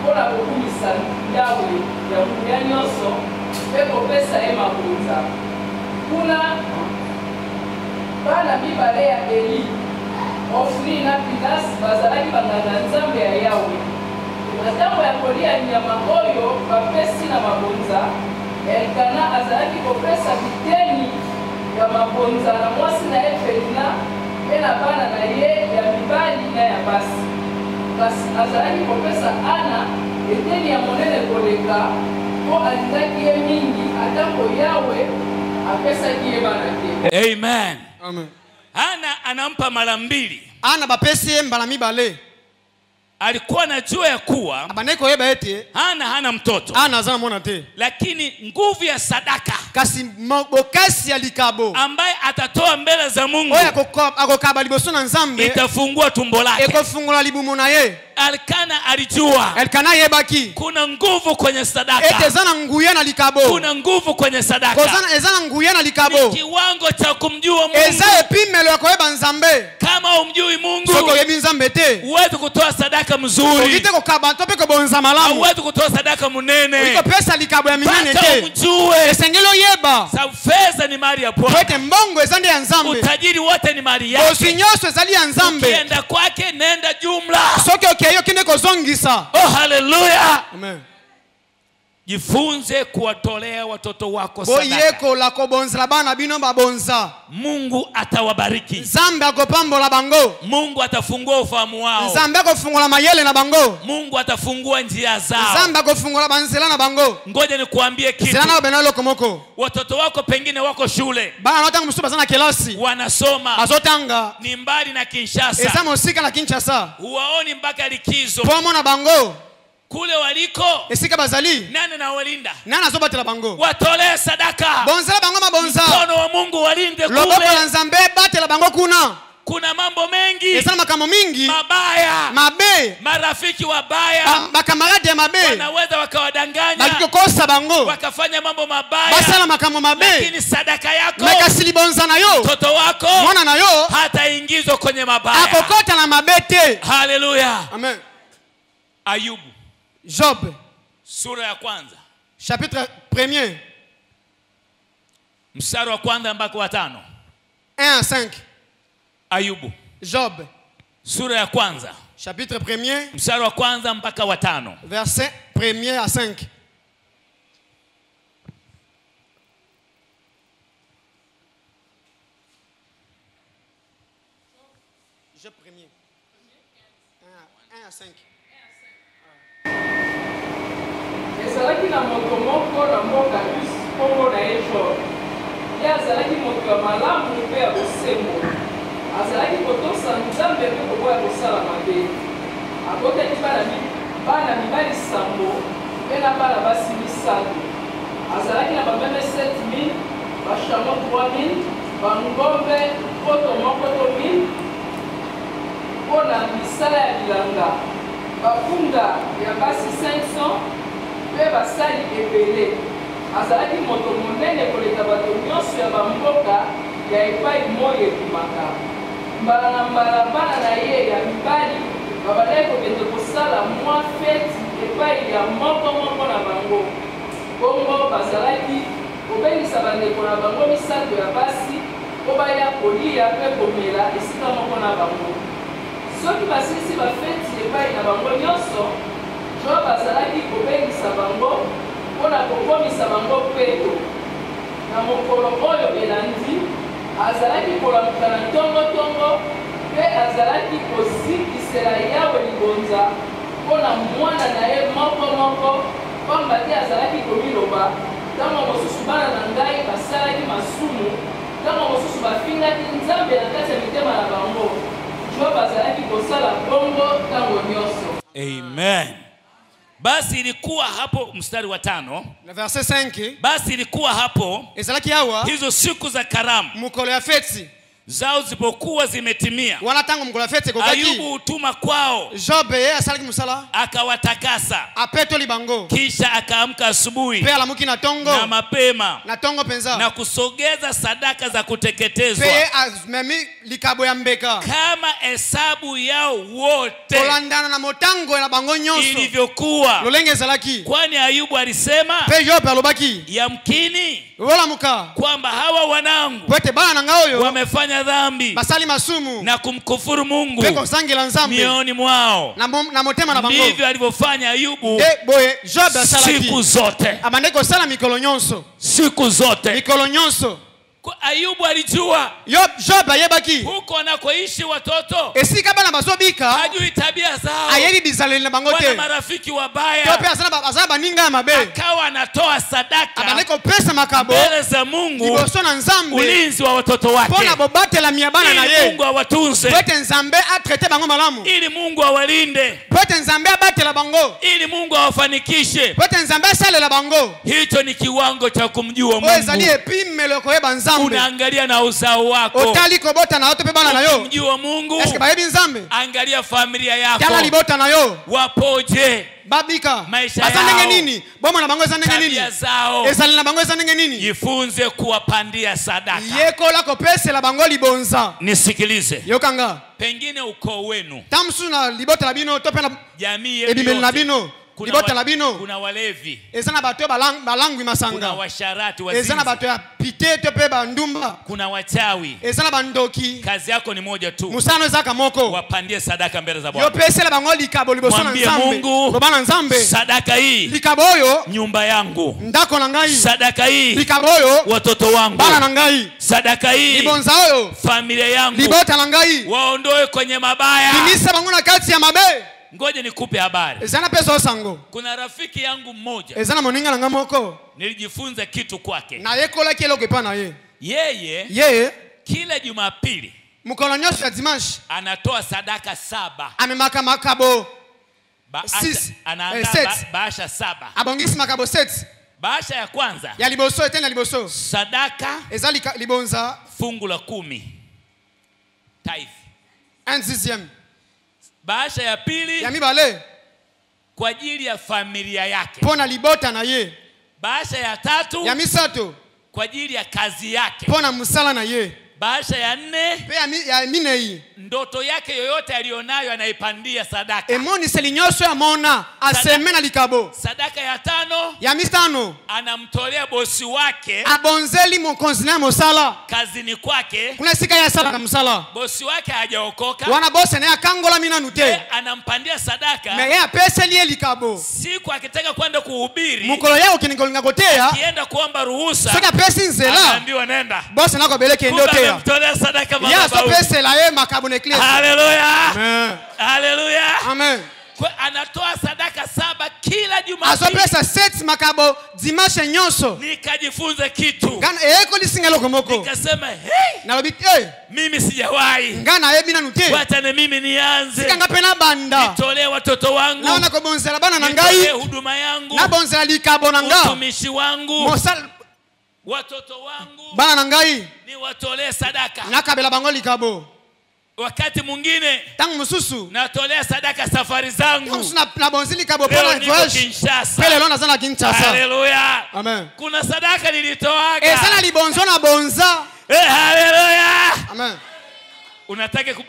mpona kokumisa Yawe ya nguya nyonso pe kopesa ye mabonza. Kuna bana mibale ya Eli, Ofni na Pinas bazalaki banganga nzambe ya Yawe. Na ntango ya kolia nyama oyo bapesi na mabonza, Elkana azalaki kopesa biteni ya mabonza na mwasi na ye Penina pe na bana na ye ya mibali na ya basi. Kasi azalaki kopesa Ana eteni ya monene koleka po alingaki ye mingi atako Yawe apesaki ye bana te. Amen. Amen. Ana anampa mara mbili. Ana bapesi mbala mibale. Alikuwa anajua ya kuwa abaneko yeba ete Ana hana mtoto. Ana azana mwana te. Lakini nguvu ya sadaka kasi bokasi ya likabo ambaye atatoa mbele za Mungu oya akokaba liboso na Nzambe itafungua tumbo lake. Ekofungula libumu na ye. Elkana alijua Elkana yebaki kuna nguvu kwenye sadaka. ete zana nguye na likabo. Kuna nguvu kwenye sadaka. Ezana nguye na likabo. Kiwango cha kumjua Mungu. Eza epimelo ya koyeba Nzambe. Kama umjui Mungu, soko yebi Nzambe te. Huwezi kutoa sadaka mzuri. Ogite kokaba tope ko bonza malamu. Huwezi kutoa sadaka munene. Uko pesa likabo ya minene te. Umjue. Esengelo yeba. Sababu fedha ni mali ya Bwana. Wete mbongo ezande ya Nzambe. Utajiri wote ni mali yake. Osinyoso ezali ya Nzambe. Ukienda kwake nenda jumla. Soke okeyo kinde kozongisa. Oh hallelujah. Amen. Jifunze kuwatolea watoto wako sadaka. Boyeko la kobonza bana bino babonza. Mungu atawabariki. Nzambe akopambola bango. Mungu atafungua ufahamu wao. Nzambe akofungula mayele na bango. Mungu atafungua njia zao. Nzambe akofungula banzela na bango. Ngoja nikuambie kitu. Sina benalo komoko. Watoto wako pengine wako shule. Bana nataka msuba sana kelasi. Wanasoma. Azotanga. Ni mbali na Kinshasa. Esa mosika na Kinshasa. Huwaoni mpaka likizo. Pomo na bango. Kule waliko esika bazali nani na walinda nani azobatela bango watolee sadaka bonzela bango mabonza mkono wa Mungu walinde kule loboko la Nzambe batela bango kuna mambo mengi esana makambo mingi mabaya mabe marafiki wabaya bakamarade ya mabe wanaweza wakawadanganya bakikosa bango wakafanya mambo mabaya basala makambo mabe lakini sadaka yako mekasili bonza na yo mtoto wako mwana na yo hataingizwa kwenye mabaya akokota na mabete. Haleluya. Amen. Ayubu Job sura ya kwanza chapitre 1 mstari wa kwanza mpaka wa 5. 1 à 5. Ayubu Job sura ya kwanza chapitre 1 mstari wa kwanza mpaka wa 5. verset 1 à 5. Job 1 à 5. ezalaki na moto moko na mboka kombo na ye Job. Ye azalaki moto ya malamu mpe ya bosembo. Azalaki kotosa Nzambe mpe koboya kosala mabe. Abotaki bana mibali 100 mpe na bana basi 300. Azalaki na bameme 7000, bashamo 3000, bangombe poto moko to 1000 mpo na misala ya bilanga. Bafunda ya basi 500 mpe basali ebele. Azalaki moto monene koleka bato nyonso ya bamboka ya epai moi ebimaka. Mbala na mbala bana na ye ya mibali babandaki kokende kosala mwa feti epai ya moko na bango. Bongo bazalaki kobengisa bandeko na bango 300 ya basi mpo baya kolia mpe komela esika moko na bango. Soki basilisi bafeti epai na bango nyonso, Job azalaki kobengisa bango mpona kokomisa bango peto. Na mokolo oyo elandi, azalaki kolamuka na ntongo mpe azalaki kozikisela Yawe libonza mpona mwana na ye moko pamba te azalaki komiloba ntango mosusu bana na ngai basalaki masumu, ntango mosusu bafingaki Nzambe na kati ya mitema na bango. Job azalaki kosala bongo ntango nyonso. Amen. Basi ilikuwa hapo mstari wa 5 na verset 5. Basi ilikuwa hapo ezalaki awa hizo siku za karamu mukolo ya feti zao zipokuwa zimetimia, wana tango mkola fete kokaki, Ayubu utuma kwao, Job ye asalaki musala, akawatakasa, apeto libango, kisha akaamka asubuhi pe alamuki na tongo, na mapema na tongo penza, na kusogeza sadaka za kuteketezwa, pe azmemi likabo ya mbeka, kama hesabu yao wote kolandana na motango na bango nyonso ilivyokuwa. lolenge zalaki, Kwani Ayubu alisema, pe Job alobaki yamkini wola muka kwamba hawa wanangu kwete bana nga oyo wamefanya dhambi basali masumu na kumkufuru Mungu pe kosangela nzambe mioni mwao. na motema na bango. Ndivyo alivyofanya Ayubu De boye Job asalaki siku zote, amandeko sala mikolo nyonso, siku zote. mikolo nyonso. Ayubu alijua Job ayebaki huko anakoishi watoto, esika bana bazobika hajui tabia zao, ayebi bizaleli na bango te, wana marafiki wabaya, to pe asala baninga ya mabe, akawa anatoa sadaka amandeko pesa makabo mbele za Mungu, liboso na nzambe, ulinzi wa watoto wake, pona bobatela miabana na ili ye, Mungu awatunze, pwete nzambe atrete bango malamu, ili Mungu awalinde, pwete nzambe abatela bango, ili Mungu awafanikishe. pwete nzambe asalela bango. Hicho ni kiwango cha kumjua Mungu. Ezali Mungu. epimelo koyeba nzambe, Unaangalia na uzao wako, otali kobota na oto pe bana na yo, kumjua Mungu. eske bayebi nzambe, Angalia familia yako, tala libota na yo wapoje, babika maisha azanenge yao, nini, bomo na bango ezanenge nini, tabia zao. ezali na bango ezanenge nini, Jifunze kuwapandia sadaka. yekola kopesela bango libonza. Nisikilize, Yokanga pengine ukoo wenu, tamsu na libota la bino to pe na jamii ebimeli na yote, bino libota la bino, kuna walevi, eza na bato balangwi kuna masanga, washarati, eza na wazinzi, bato ya pite to pe bandumba, kuna wachawi. eza na bandoki. Kazi yako ni moja tu, Musano ezaka moko, wapandie sadaka mbele za Bwana. yopesela bango likabo liboso na Mwambie nzambe, Mungu, lobana nzambe, sadaka hii likabo oyo nyumba yangu, ndako na ngai, sadaka hii likabo oyo watoto wangu, bana na ngai, sadaka hii libonza oyo familia yangu, libota na ngai, waondoe kwenye mabaya. limisa bango na kati ya mabe. Ngoja nikupe habari. Ezana pesa osango, Kuna rafiki yangu mmoja, ezana moninga na nga moko, nilijifunza kitu kwake. na yekola kielo kepa na ye, Yeye kila Jumapili mukolo nyonso ya dimanche anatoa sadaka 7. amemaka makabo Baasha, anaandaa set. bahasha 7. abongisi makabo 7 Bahasha ya kwanza, ya liboso, eteni ya liboso sadaka eza libonza fungu la 10, tithe. 1/10. Bahasha ya pili ya mibale kwa ajili ya familia yake. pona libota na ye. Bahasha ya tatu ya misato kwa ajili ya kazi yake. pona musala na ye. Bahasha ya 4 pe ya minei ndoto yake yoyote alionayo anaipandia sadaka. emoni seli nyonso ya mona aseme na likabo. Sadaka ya 5 ya mitano anamtolea bosi wake abonzeli mokonzi na mosala kazini kwake. kuna sika ya sala na musala Bosi wake hajaokoka, wana bose na akangola minanu te, anampandia sadaka. me ye apeseli ye likabo. Siku akitaka kwenda kuhubiri, mukolo yako kiningolinga koteya akienda kuomba ruhusa, soki apesi nzela anaambiwa nenda. bose nako beleke ende Kumbe oteya amemtolea sadaka ye madhabahu. azopesela ye makabo na eklesi. Haleluya. Amen. Haleluya. Amen. Anatoa sadaka 7 kila Jumapili. azopesa 7 makabo dimanche nyonso. Nikajifunza kitu. ngana eyekolisinga eloko moko Nikasema, hey, nalobi mimi sijawahi. ngana ayebi nanu te, Wacha na mimi nianze. sikanga mpe na banda Nitolee watoto wangu, naona kobonzela bana na nitolee ngai, huduma yangu, nabonzela likabo na nga utumishi wangu, mosala watoto wangu, bana na ngai, niwatolee sadaka. nakabela bango likabo. Wakati mwingine Tangu mususu natolea sadaka safari zangu. musu na bonzi likabo Leo pona niko voyage Kinshasa. pele lona zana Kinshasa. Haleluya. Amen. Kuna sadaka nilitoaga. Esana libonzo na bonza. Haleluya. Amen.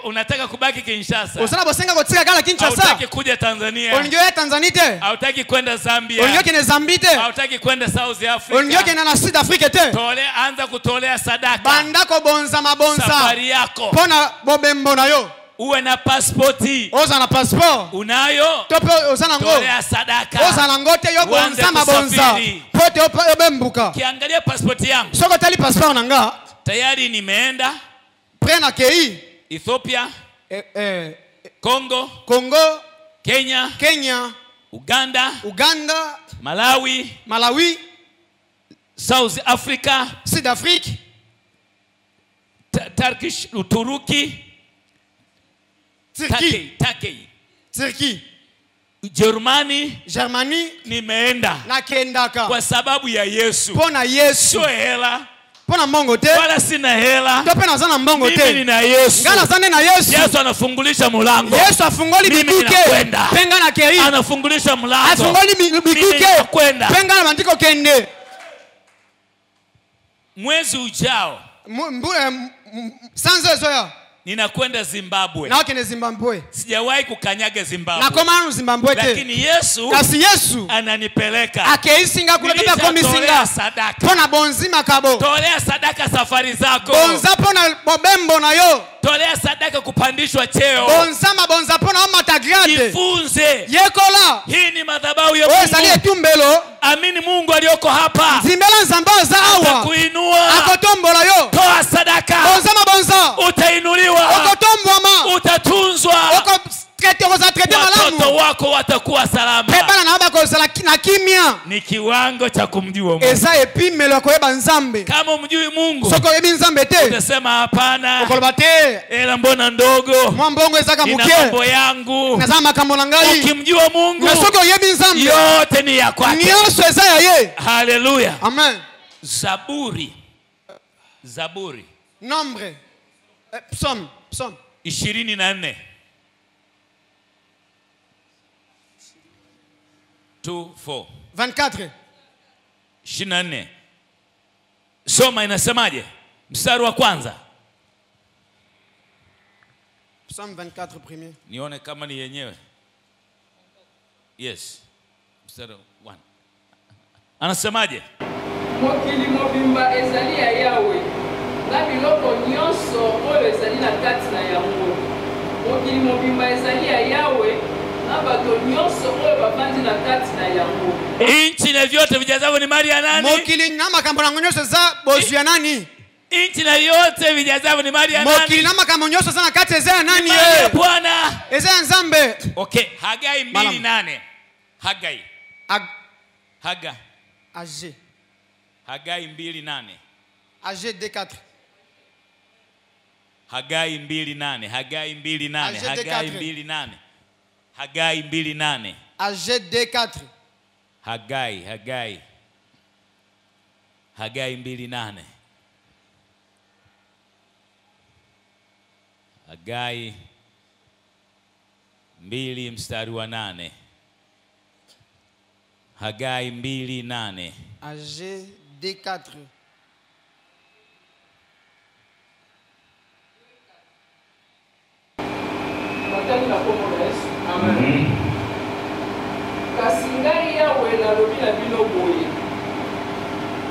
Unataka kubaki Kinshasa. Osana bosenga kotika kala Kinshasa. Hautaki kuja Tanzania. Onjo ya Tanzania te. Hautaki kwenda Zambia. Onjo kene Zambia te. Hautaki kwenda South Africa. Onjo kene na South Africa te. Anza kutolea sadaka. Banda ko bonza mabonza. Safari yako. Pona bobembo na yo. Uwe na passporti. Oza na passport. Unayo? Tope osana ngo. Tolea sadaka. Oza na ngote yo bonza mabonza. Pote obembuka. Kiangalia passporti yangu. Soko tali passport na nga. Tayari nimeenda Prena kei. Ethiopia, Congo, Kenya, Uganda, Malawi, South Africa, South Africa, Turkish, Uturuki, Turkey, Germany, Germany, nimeenda na kendaka kwa sababu ya Yesu. Pona Yesu. Sio hela. Pona mbongo te. Wala sina hela. Tope na zana mbongo te. Mimi nina Yesu. Ngana zane na Yesu. Yesu anafungulisha mlango. Yesu afungoli bikuke. Penga na kei. Anafungulisha mlango. Afungoli bikuke. Penga na mandiko kende. Mwezi ujao. Sanzo zoya. Ninakwenda Zimbabwe. Na wakene Zimbabwe. Sijawahi kukanyaga Zimbabwe. Na koma Zimbabwe te. Lakini Yesu. Kasi Yesu. Ananipeleka. Akeisinga kuleta komisinga. Pona bonzima kabo. Tolea sadaka safari zako. Bonza pona bobembo na yo. Tolea sadaka kupandishwa cheo. Bonzama bonza pona matagrade. Jifunze. Yekola. Hii ni madhabahu ya Mungu. Wewe salie tumbelo. Amini Mungu aliyoko hapa. Zimbela nzambaza awa. Atakuinua. Akotombola yo. Toa sadaka. Bonzama bonza. Utainuliwa. Okotombwama. Utatunzwa. Watoto wako watakuwa salama. Pepana na baba na kimya. Ni kiwango cha kumjua Mungu. Eza epimelo koyeba nzambe. Kama umjui Mungu. Soko yebi nzambe te. Utasema hapana. Okoloba te. Ela mbona ndogo? Mwambongo ezaka muke. Ina mambo yangu. Nazama kamona ngai. Ukimjua Mungu. Na soko yebi nzambe. Yote ni ya kwake. Nyoso eza ya ye. Haleluya. Amen. Zaburi. Nombre. Psalm. 24. 2:4. 24. 24. Soma inasemaje? Mstari wa kwanza. Psalm 24 premier. Nione kama ni yenyewe. Yes. Mstari 1. Anasemaje? Mokili mobimba ezali ya Yawe. Na biloko nyonso oyo ezali na kati na yango. Mokili mobimba ezali ya Yawe. Abato nyonso oyo bavandi na kati na yango. Inchi na vyote vijazavyo ni mali ya nani? Mokili na makambo na nyonso za bozu ya nani? Inchi na yote vijazavyo ni mali ya nani? Mokili na makambo nyonso za na kati eza ya nani? Mali ya Bwana. Eza ya nzambe. Okay, Hagai 2:8. Hagai. Ag. Hagai 2:8. Ag D4. Hagai 2:8. Hagai 2:8. Hagai 2:8. Hagai 2:8. Ag D4. Hagai 2:8. Hagai 2 mstari wa 8. Hagai 2:8. Ag D4. Amen. Kasi ngai Yawe nalobi na bino boye.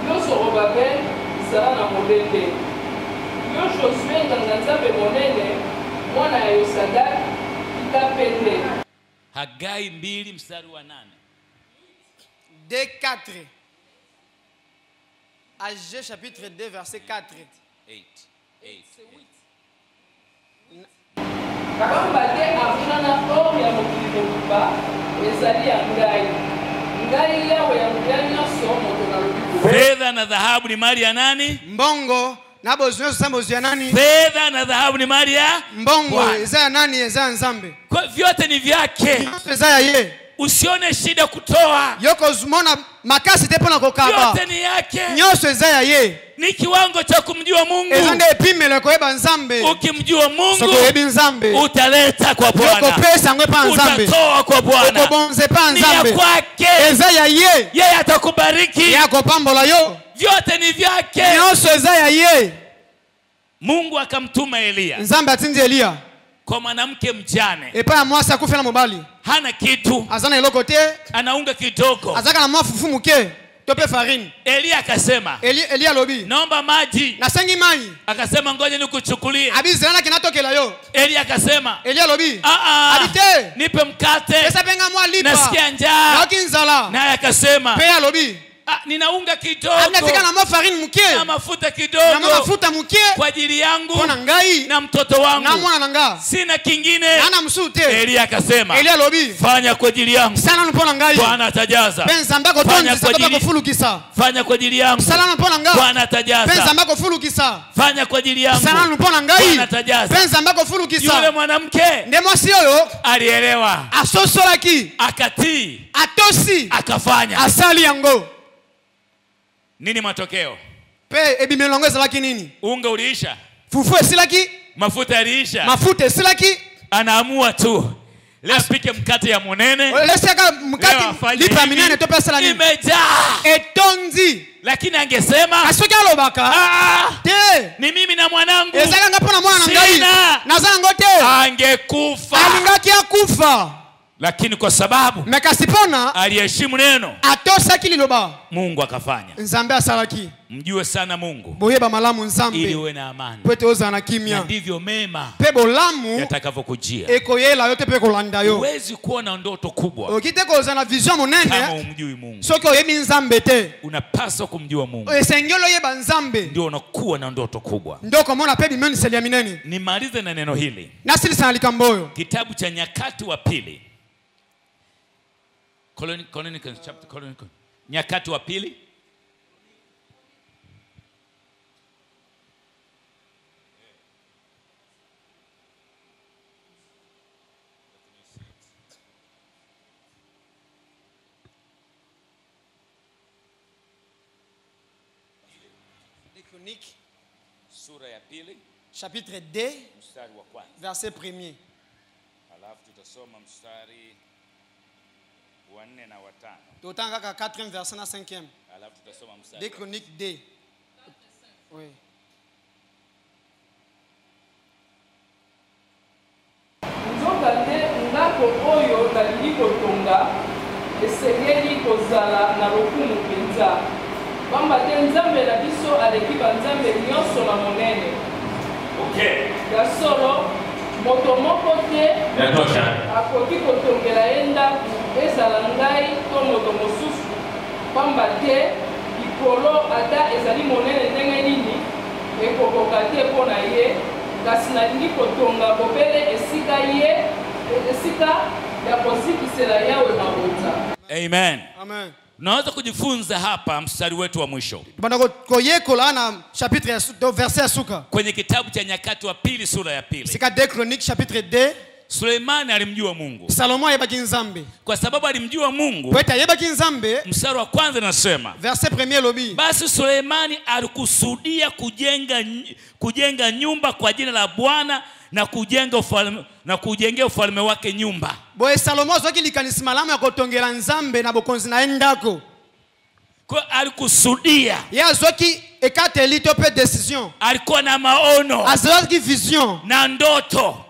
Nyonso Robabel ezala na molende. Yo Josue nganga nzambe monene mwana ya Yosadak kitapende. Hagai 2 mstari wa 8. D4. Ag chapitre 2 verset 4. 8. Kamba te afuna na or ya mokili mobimba ezali ya ngai. Ngai Yawe ya mokili nyonso moto nalobi. Fedha na dhahabu ni mali ya nani? Mbongo na bozu nyonso za bozu ya nani? Fedha na dhahabu ni mali ya mbongo. Eza ya nani? Eza ya nzambe. Kwa vyote ni vyake. Eza ya ye. Usione shida kutoa. Yoko zumona makasi te pona kokaba. Yote ni yake. Nyonso eza ya ye. Ni kiwango cha kumjua Mungu. Ezonde epimelo koyeba nzambe. Ukimjua Mungu, soko yebi nzambe. Utaleta kwa Bwana. Yoko pesa ngwe pa nzambe. Utatoa kwa Bwana. Yoko bonze pa nzambe. Ni ya kwake. Eza ya ye. Yeye atakubariki. Yako pambola yo. Vyote ni vyake. Nyonso eza ya ye. Mungu akamtuma Elia. Nzambe atinzi Elia. Kwa mwanamke mjane. Epa ya mwasi akufe na mobali. Hana kitu. Azana eloko te. Anaunga kidogo. Azaka na mafufu muke. Tope farine. Elia akasema. Elia lobi. Naomba maji. Nasengi mai. Akasema ngoja nikuchukulie. Abizana kinatokela yo. Elia akasema. Elia lobi. Abite. Nipe mkate. Pesa penga mwa lipa. Nasikia njaa. Na kinzala. Naye akasema. Pea lobi. Ninaunga kidogo. Anafika na mafarini mukie. Na mafuta kidogo. Na mafuta mukie. Kwa ajili yangu. Kona ngai. Na mtoto wangu. Na mwana nanga. Sina kingine. Nana msute. Elia akasema. Elia lobi. Fanya kwa ajili yangu. Sana mpona ngai. Bwana atajaza. Penza mbako tonzi sababu kufulukisa. Fanya kwa ajili yangu. Sana mpona ngai. Bwana atajaza. Penza mbako fulukisa. Fanya kwa ajili yangu. Sana mpona ngai. Bwana atajaza. Penza mbako fulukisa. Yule mwanamke. Ndemo siyo alielewa. Asosolaki. Pe ebimelongo ezalaki nini? Unga uliisha. Fufu esilaki? Mafuta yaliisha. Mafuta esilaki? Anaamua tu. Leo apike mkate ya monene. Leseka mkate lipa minene to pesa la nini? Imejaa. Etondi. Lakini angesema asoki alobaka te ni mimi na mwanangu. Ezala ngapona mwana ngai. Nazala ngote. Angekufa. Alingaki akufa. Lakini kwa sababu mekasipona aliheshimu neno, atosaki liloba, Mungu akafanya. Nzambe asalaki. Mjue sana Mungu boyeba malamu Nzambe ili uwe na amani. Pwete oza na kimya. Na ndivyo mema pebo lamu yatakavyokujia. Ekoyela yote pe kolanda yo. Huwezi kuwa na ndoto kubwa okite koza na vision monene kama umjui Mungu. Soki oyebi Nzambe te. Unapaswa kumjua Mungu. Esengelo yeba Nzambe ndio unakuwa na ndoto kubwa. Ndoko mona pebi meni selia minene. Nimalize na neno hili. Nasili sana likamboyo. Kitabu cha Nyakati wa Pili. Nyakati wa Pili. Chroniques, sura ya pili, chapitre 2, mstari wa kwanza, verset 1er. Alafu tutasoma mstari wa 4 na wa 5. Totanga ka 4e verset na 5e. Alafu tutasoma mstari. Des Chroniques 2. Oui. Nzokande ndako oyo nalingi kotonga esengeli kozala na lokumu mpenza. Pamba te Nzambe na biso aleki banzambe nyonso na monene. Okay. Ya solo moto moko te akoki kotongela ye ndako ezala ngai to moto mosusu. Pamba te likolo ata ezali monene ndenge nini ekokoka te mpo na ye, kasi nalingi kotonga bobele esika ye esika ya kozikisela Yawe mabota. Amen. Amen. Naweza kujifunza hapa mstari wetu wa mwisho. Bana koyekola na chapitre verset suka. Kwenye kitabu cha Nyakati wa Pili sura ya pili. Sika Des Chroniques chapitre 2. Suleimani alimjua Mungu. Salomo yebaki Nzambe. Kwa sababu alimjua Mungu. Kweta yebaki Nzambe. Mstari wa kwanza nasema. Verset 1er lobi. Basi Suleimani alikusudia kujenga nyumba kwa jina la Bwana na kujengea ufalme wake nyumba. Boye Salomo zoki likanisi malamu ya kotongela Nzambe na bokonzi na endako. Kwa alikusudia. Ya zoki ekate lito pe decision. Alikuwa na maono. Azoki vision. Na ndoto.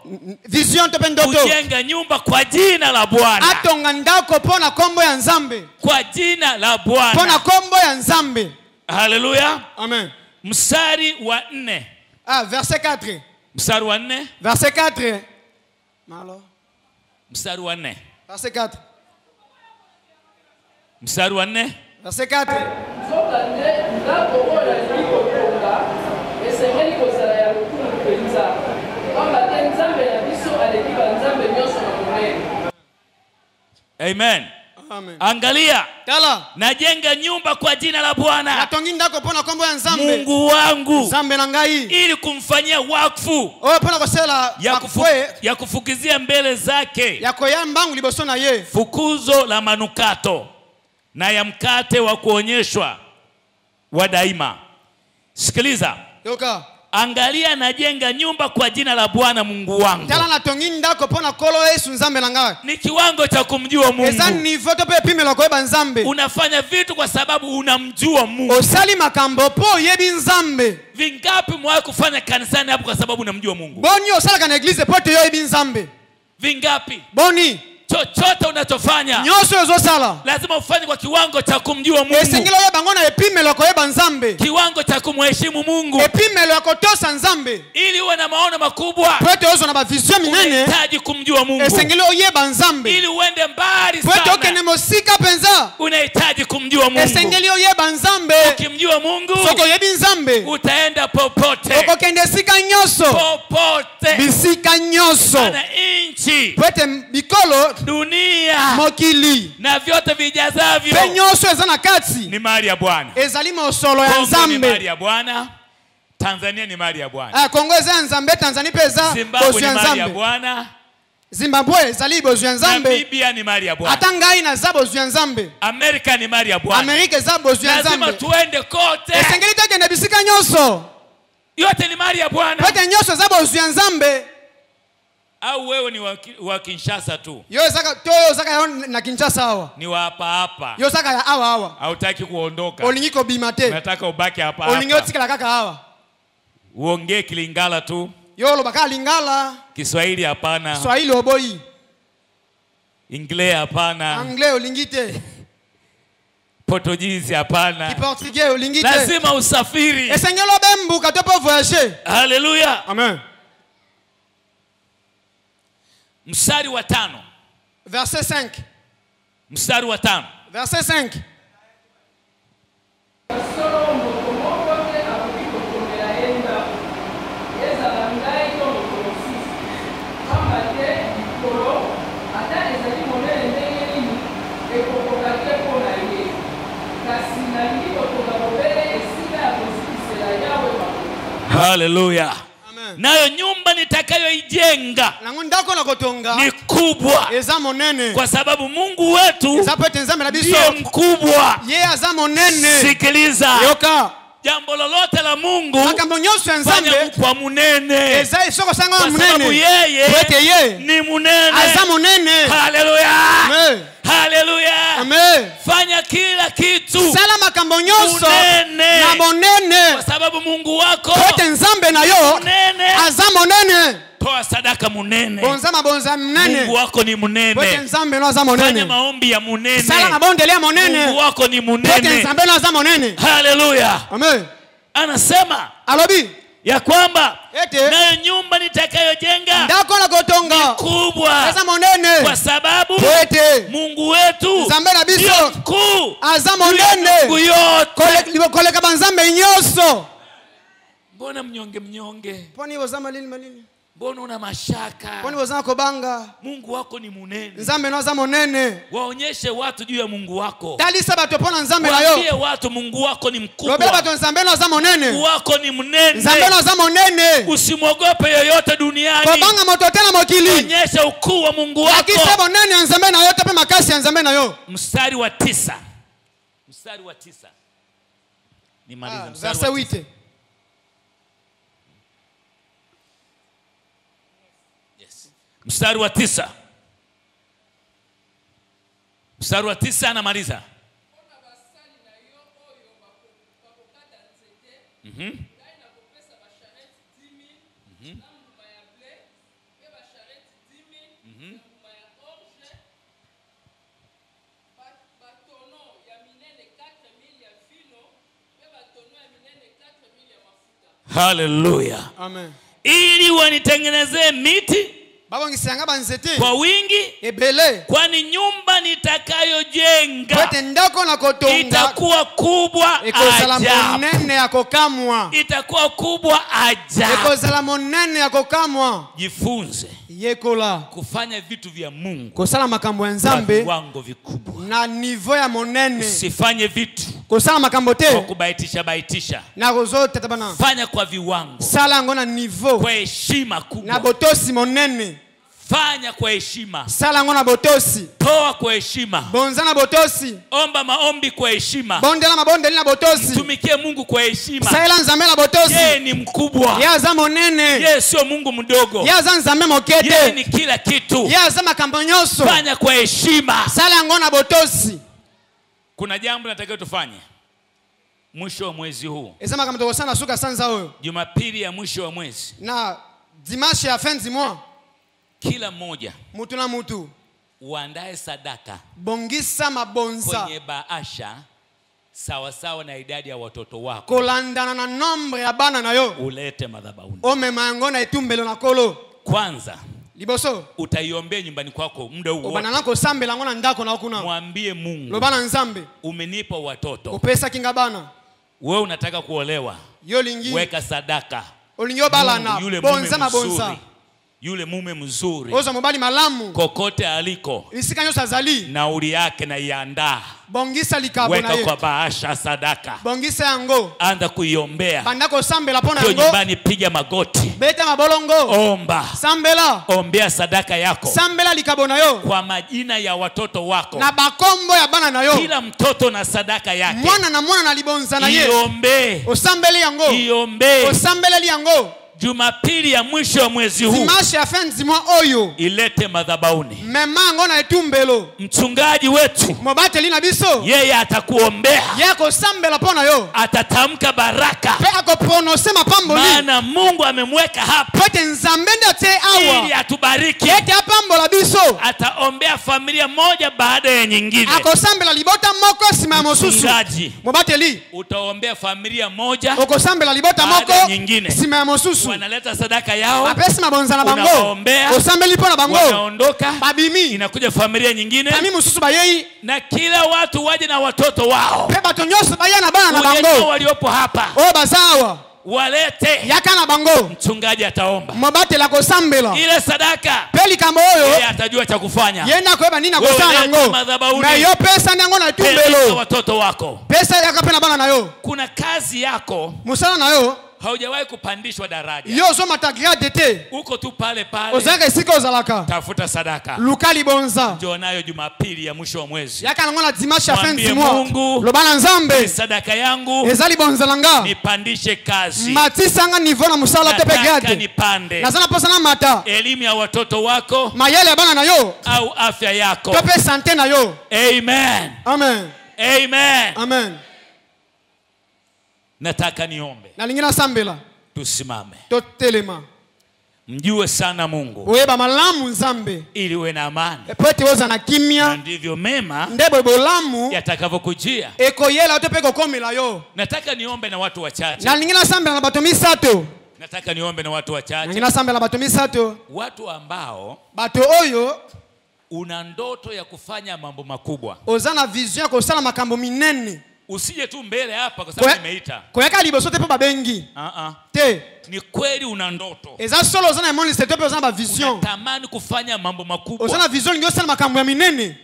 Vision to pe ndoto. Kujenga nyumba kwa jina la Bwana. Atonga ndako pona kombo ya Nzambe. Kwa jina la Bwana. Pona kombo ya Nzambe. Haleluya. Amen. Mstari wa 4. Verset 4. Mstari wa 4. Verset 4. Malo. Mstari wa 4. Verset 4. Mstari wa 4. Verset 4. Nzokande ndako oyo nalingi kotonga esengeli kozala ya lokumu mpenza. Pamba te Nzambe na biso aleki banzambe nyonso na monene. Amen. Amen. Angalia. Tala. Najenga nyumba kwa jina la Bwana. Natongi ndako pona kombo ya Nzambe. Mungu wangu. Nzambe na ngai. Ili kumfanyia wakfu. Oyo pona kosela ya kufukizia mbele zake. Ya koyambangu liboso na ye. Fukuzo la manukato na ya mkate wa kuonyeshwa wa daima. Sikiliza. Yoka. Angalia najenga nyumba kwa jina la Bwana Mungu wangu. Tala natongi ndako pona kolo Yesu Nzambe na ngai. Ni kiwango cha kumjua Mungu. Eza niveau to pe pimelo koyeba Nzambe. Unafanya vitu kwa sababu unamjua Mungu. Osali makambo po yebi Nzambe. Vingapi mwae kufanya kanisani hapo kwa sababu unamjua Mungu? Boni osala kana eglise po te yebi Nzambe. Vingapi? Boni. Chochote unachofanya nyoso ezosala lazima ufanye kwa kiwango cha kumjua Mungu. Esengelo yeba ngona epimelo koyeba Nzambe. Kiwango cha kumheshimu Mungu. Epimelo yakotosa Nzambe. Ili uwe na maono makubwa. Pwete ozo na ba vision minene. Unahitaji kumjua Mungu. Esengelo yeba Nzambe. Ili uende mbali sana. Pwete okene mosika penza. Unahitaji kumjua Mungu. Esengelo yeba Nzambe. Ukimjua Mungu. Soko yebi Nzambe. Utaenda popote. Oko kende sika nyoso. Popote. Bisika nyoso. Ana inchi. Pwete bikolo. Dunia. Mokili. Na vyote vijazavyo. Penyoso ezana kati. Ni mali ya Bwana. Ezali mosolo ya Nzambe. Ni mali ya Bwana. Tanzania ni mali ya Bwana. Kongo eza Nzambe, Tanzania peza bozu ya Nzambe. Zimbabwe ni mali ya Bwana. Zimbabwe ezali bozu ya Nzambe. Namibia ni mali ya Bwana. Ata ngai na za bozu ya Nzambe. Amerika ni mali ya Bwana. Amerika eza bozu ya Nzambe. Lazima tuende kote. Esengeli tokende bisika nyonso yote ni mali ya Bwana. Yote nyonso za bozwi ya Nzambe. Au wewe ni wa Kinshasa tu? Yo zaka na Kinshasa hawa. Ni wa hapa. Yo zaka ya hawa. Hautaki kuondoka. Olingiko bimate. Nataka ubaki hapa. Olingi otikala kaka hawa. Uongee Kilingala tu. Yo lo baka Lingala. Kiswahili hapana. Swahili oboi. Anglais hapana. Anglais olingite. Portugizi hapana. Kiportugais olingite. Lazima usafiri. Esengelo bembu katopo voyager. Haleluya. Amen. Mstari wa 5. Verset 5. Mstari wa 5. Verset 5. Haleluya. Nayo nyumba nitakayoijenga ni kubwa, kwa sababu Mungu wetu ndiye mkubwa. Sikiliza, jambo lolote la Mungu fanya kwa munene, kwa sababu yeye ni munene. Haleluya. Haleluya. Amen. Fanya kila kitu sala makambo nyonso na monene, kwa sababu Mungu wako wote Nzambe na yo aza monene. Toa sadaka munene. Bonza munene. Mungu wako ni munene. Wote Nzambe no aza monene. Fanya maombi ya munene. Sala mabondele ya monene. Mungu wako ni munene. Wote Nzambe no aza monene. Haleluya. Amen. Anasema alobi ya kwamba nayo nyumba nitakayojenga ndako na kotonga ni kubwa, aza monene, kwa sababu Mungu wetu Nzambe na biso mkuu aza monene. Mungu yote koleka banzambe nyonso. Mbona mnyonge? Poni wazama malini? Mbona una mashaka? Poni wazama kobanga? Mungu wako ni munene. Nzambe no aza monene. Waonyeshe watu juu ya Mungu wako. Dalisa bato pona Nzambe na yo. Waambie watu Mungu wako ni mkubwa. Robeba bato Nzambe no aza monene. Mungu wako ni munene. Nzambe no aza monene. Usimwogope yoyote duniani. Kobanga moto tena mokili. Onyesha ukuu wa Mungu wako. Akise monene Nzambe na yo tepe makasi ya Nzambe na yo. Mstari wa 9. Nimaliza mstari wa 9. Mstari wa 9. Mstari wa 9 anamaliza. Haleluya. Amen. Ili wanitengenezee miti baba ngisanga banzete kwa wingi ebele, kwani nyumba nitakayojenga wote ndako na kotonga itakuwa kubwa ajabu. Monene ya kokamwa itakuwa kubwa ajabu. Ekozala monene ya kokamwa. Jifunze yekola kufanya vitu vya Mungu, kosala makambo ya Nzambe viwango vikubwa na niveau ya monene. Usifanye vitu kosala makambo te kwa kubaitisha na gozote tabana. Fanya kwa viwango, sala ngona niveau kwa heshima kubwa na botosi monene. Fanya kwa heshima, sala ngona botosi, toa kwa heshima, bonza na botosi, omba maombi kwa heshima, bondela mabondeli na botosi, tumikie Mungu kwa heshima. Sala Nzambe na botosi. Yeye ni mkubwa, yeye aza monene, yeye sio Mungu mdogo, yeye aza Nzambe mokete, yeye ni kila kitu, yeye aza makambo nyonso. Fanya kwa heshima, sala ngona botosi. Kuna jambo nataka tufanye mwisho wa mwezi huu. Esema kama tukosana suka sanza hoyo. Jumapili ya mwisho wa mwezi na dimanche ya fin du mois. Kila mmoja mutu na mutu uandae sadaka, bongisa mabonza kwenye baasha sawa sawa na idadi ya watoto wako, kolandana na nombre ya bana na yo, ulete madhabahuni. Ome mango na itumbelo na kolo. Kwanza liboso utaiombea nyumbani kwako muda huo. Obana nako sambe lango na ndako na okuna. Mwambie Mungu, lobana Nzambe, umenipa watoto, upesa kinga bana. Wewe unataka kuolewa, yo lingi weka sadaka. Olinyo bala na yule bonza na bonza. Yule mume mzuri oza mobali malamu kokote aliko isika nyosa zali nauli yake na iandaa bongisa likabo na weka kwa bahasha sadaka bongisa yango anza kuiombea bandako sambela pona yango nyumbani piga magoti beta mabolongo omba sambela ombea sadaka yako sambela likabo na yo kwa majina ya watoto wako na bakombo ya bana na yo kila mtoto na sadaka yake mwana na libonza na ye iombe osambele yango iombe osambele yango Jumapili ya mwisho wa mwezi huu dimanche ya fin du mois oyo ilete madhabahuni memango na etumbelo mchungaji wetu mobateli na biso yeye atakuombea yako sambela pona yo atatamka baraka pe akoprononcer mapamboli maana Mungu amemweka hapa pote nzambe ndate awa ili atubariki ete apambola biso ataombea familia moja baada ya nyingine akosambela libota moko sima ya mosusu mchungaji mobateli utaombea familia moja okosambela libota moko sima ya mosusu wanaleta sadaka yao apesi mabonza na bango osambeli pona bango wanaondoka babimi inakuja familia nyingine ami mususu bayei na kila watu waje na watoto wao pe bato nyonso baya na bana na bango waliopo hapa o bazawa walete yaka na bango mchungaji ataomba mobatela kosambela ile sadaka peli kama oyo yeye atajua cha kufanya yenda koeba nini akosana ngo na yo pesa ndango na tumbelo watoto wako pesa yaka pena bana na yo kuna kazi yako musala na yo haujawahi kupandishwa daraja yo so matagrade te uko tu pale pale ozaka isika ozalaka tafuta sadaka lukali bonza njoo nayo Jumapili ya mwisho wa mwezi yaka ngona dimanche ya fin du mois Mungu lobana nzambe sadaka yangu ezali bonzelanga nipandishe kazi matisanga niveau na musala te pe grade nipande nazana posa na mata elimu ya watoto wako mayele ya bana na yo au afya yako to pe sante na yo amen amen amen amen nataka niombe na lingina sambela tusimame totelema mjue sana Mungu oyeba malamu nzambe ili uwe na amani epete oza na kimia ndivyo mema ndebo bolamu yatakavyokujia ekoyela otepe kokomela yo nataka niombe na watu wachache na lingina sambela na bato misato nataka niombe na watu wachache lingina sambela bato misato watu ambao bato oyo una ndoto ya kufanya mambo makubwa oza na vision ya kosala makambo minene usije tu mbele hapa kwa sababu nimeita koyaka liboso te pe babengi te ni kweli una ndoto eza solo oza na emoni seto pe oza na bavision unatamani kufanya mambo makubwa oza na vision lingi osala makambo ya minene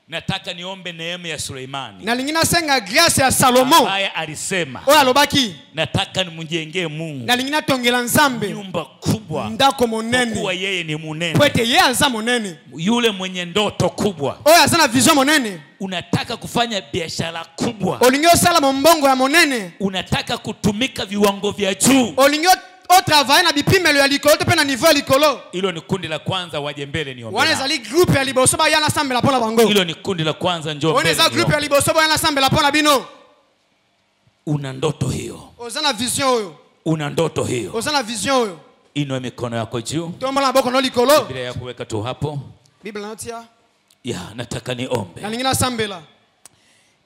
nataka niombe neema ya Suleimani na lingina senga grace ya Salomo ambaye alisema oyo alobaki nataka nimjengee Mungu na lingina tongela nzambe nyumba kubwa ndako monene kwa yeye ni munene kwete yeye aza monene yule mwenye ndoto kubwa oyo aza na vision monene unataka kufanya biashara kubwa olingi osala mombongo ya monene unataka kutumika viwango vya juu olingi o travailler na bipimelo ya likolo te pe na niveau ya likolo hilo ni kundi la kwanza waje mbele niombe wana ezali groupe ya liboso ba yana sambela pona bango hilo ni kundi la kwanza njoo mbele wana ezali groupe ya liboso ba yana sambela pona bino una ndoto hiyo oza na vision oyo una ndoto hiyo oza na vision oyo inua mikono yako juu tombola na boko no likolo bila ya kuweka tu hapo Biblia natia ya nataka niombe na lingina sambela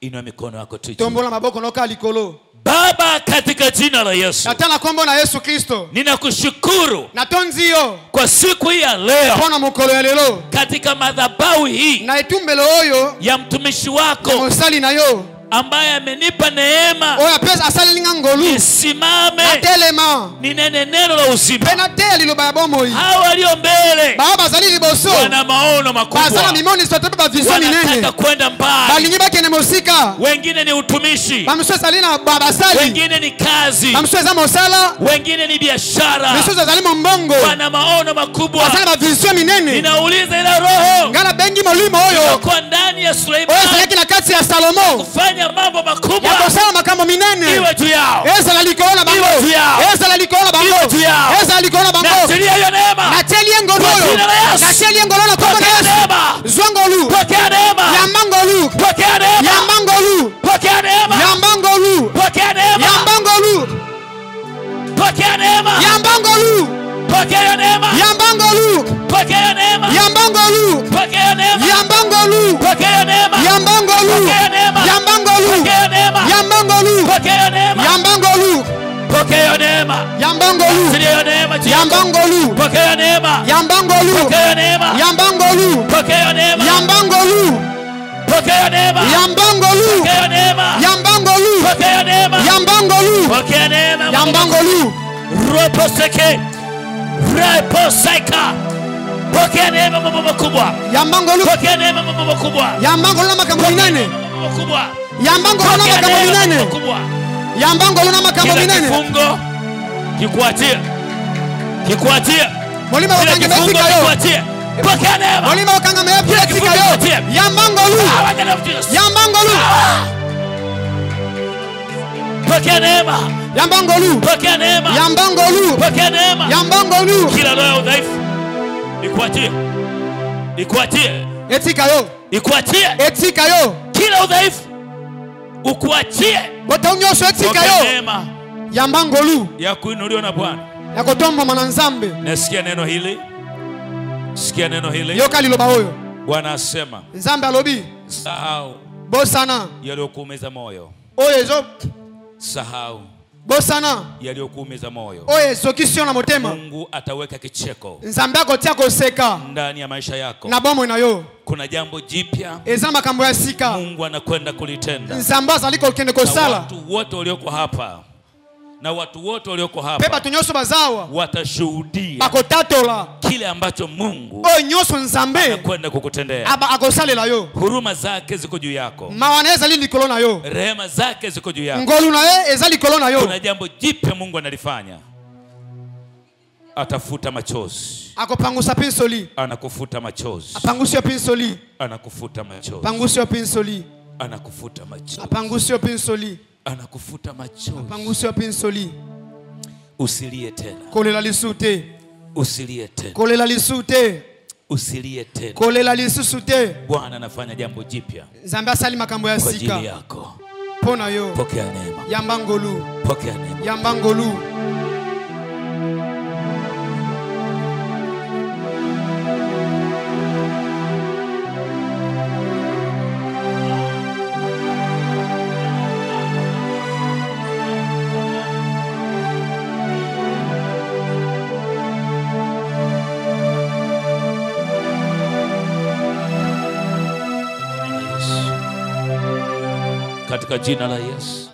inua mikono yako tu juu tombola maboko no ka likolo Baba katika jina la Yesu natana kombo na Yesu Kristo ninakushukuru natonziyo kwa siku hii ya leo pona mokolo ya lelo katika madhabahu hii na etumbelo oyo ya mtumishi wako mosali na yo ambaye amenipa neema oyo apesa asalilinga ngolu nisimame atelema ninene neno la uzima pena te liloba ya bomoi hao walio mbele bao bazali liboso wana maono bazala makubwa mimoni sote pe bavision minene wanataka kwenda mbali balingi bakende mosika wengine ni utumishi bamusu ezali na basali wengine ni kazi bamusu eza mosala wengine ni biashara misusu ezali mombongo wana maono makubwa bazali na bavision minene ninauliza ile roho ngana bengi molimo oyo kwa ndani ya oyo Suleimani ezalaki na kati ya Salomo kufanya mambo makubwa ya kosala makambo minene iwe juu yao ezala likolo na bango Iwe juu yao. ezala likolo na bango Iwe juu yao. ezala likolo na bango naachilia hiyo neema nateli engolo Kwa oyo jina la Yesu. nateli engolo na kombo na pokea Yesu neema zwangolu pokea neema yambangolu pokea neema yambangolu pokea neema yambangolu pokea neema yambangolu pokea neema yambangolu pokea neema yambangolu pokea neema yambangolu pokea neema yambangolu pokea neema yambangolu pokea neema yambangolu pokea neema yambangolu pokea neema yambangolu pokea neema yambangolu Achilia neema juu yako. yambangolu pokea neema yambangolu pokea neema yambangolu pokea neema yambangolu pokea neema yambangolu pokea neema yambangolu pokea neema yambangolu pokea neema yambangolu ropo seke Reposaika. Pokea neema mambo makubwa. Yambangolu. Pokea neema mambo makubwa. Yambangolu na makambo minene. Makubwa. Yambangolu na makambo minene. Yambangolu na makambo minene. Kifungo kikuatie. Kikuatie. Molima wakanga mefika yo. Kikuatie. Pokea neema. Molima wakanga mefika yo. Yambangolu. Yambangolu. Pokea neema. Yambangolu. Pokea neema. Yambangolu. Pokea neema. Yambangolu. Kila roho ya udhaifu ikuachie. Ikuachie. Etika yo. Ikuachie. Etika yo. Kila udhaifu ukuachie. Botaunyoso etika yo. Pokea neema. Yambangolu. Ya kuinuliwa na Bwana. Ya kutomba mananzambe. Nasikia neno hili. Sikia neno hili. Yoka liloba hoyo. Bwana asema. Nzambe alobi. Sahau. Bosana. Yaliyokuumiza moyo. Oyezo. Sahau. Bosana. Yaliyokuumiza moyo. Oyezo kisio na motema. Mungu ataweka kicheko. Nzambe akotia koseka. Ndani ya maisha yako. Na bomo na yo. Kuna jambo jipya. Eza makambo ya sika. Mungu anakwenda kulitenda. Nzambe azaliko kende kosala. Watu wote walioko hapa. Na watu wote walioko hapa. Pepa tunyoso bazawa. Watashuhudia. Bakotatola. Kile ambacho Mungu. O nyoso nzambe. Anakwenda kukutendea. Aba akosale la yo. Huruma zake ziko juu yako. Mawaneza lini kolona yo. Rehema zake ziko juu yako. Ngolu na ye ezali kolona yo. Kuna jambo jipya Mungu analifanya. Atafuta machozi. Akopangusa pinsoli. Anakufuta machozi. Apangusio pinsoli. Anakufuta machozi. Pangusio pinsoli. Anakufuta machozi. Apangusio pinsoli. Anakufuta machozi. Apangusio pinsoli. Usilie tena. Kolela lisute. Usilie tena. Kolela lisute. Usilie tena. Kolela lisusute. Bwana anafanya jambo jipya. Nzambe asali makambo ya Kwa sika. ajili yako. Pona yo. Pokea neema. Yambangolu. Pokea neema. Yambangolu. Katika jina la Yesu.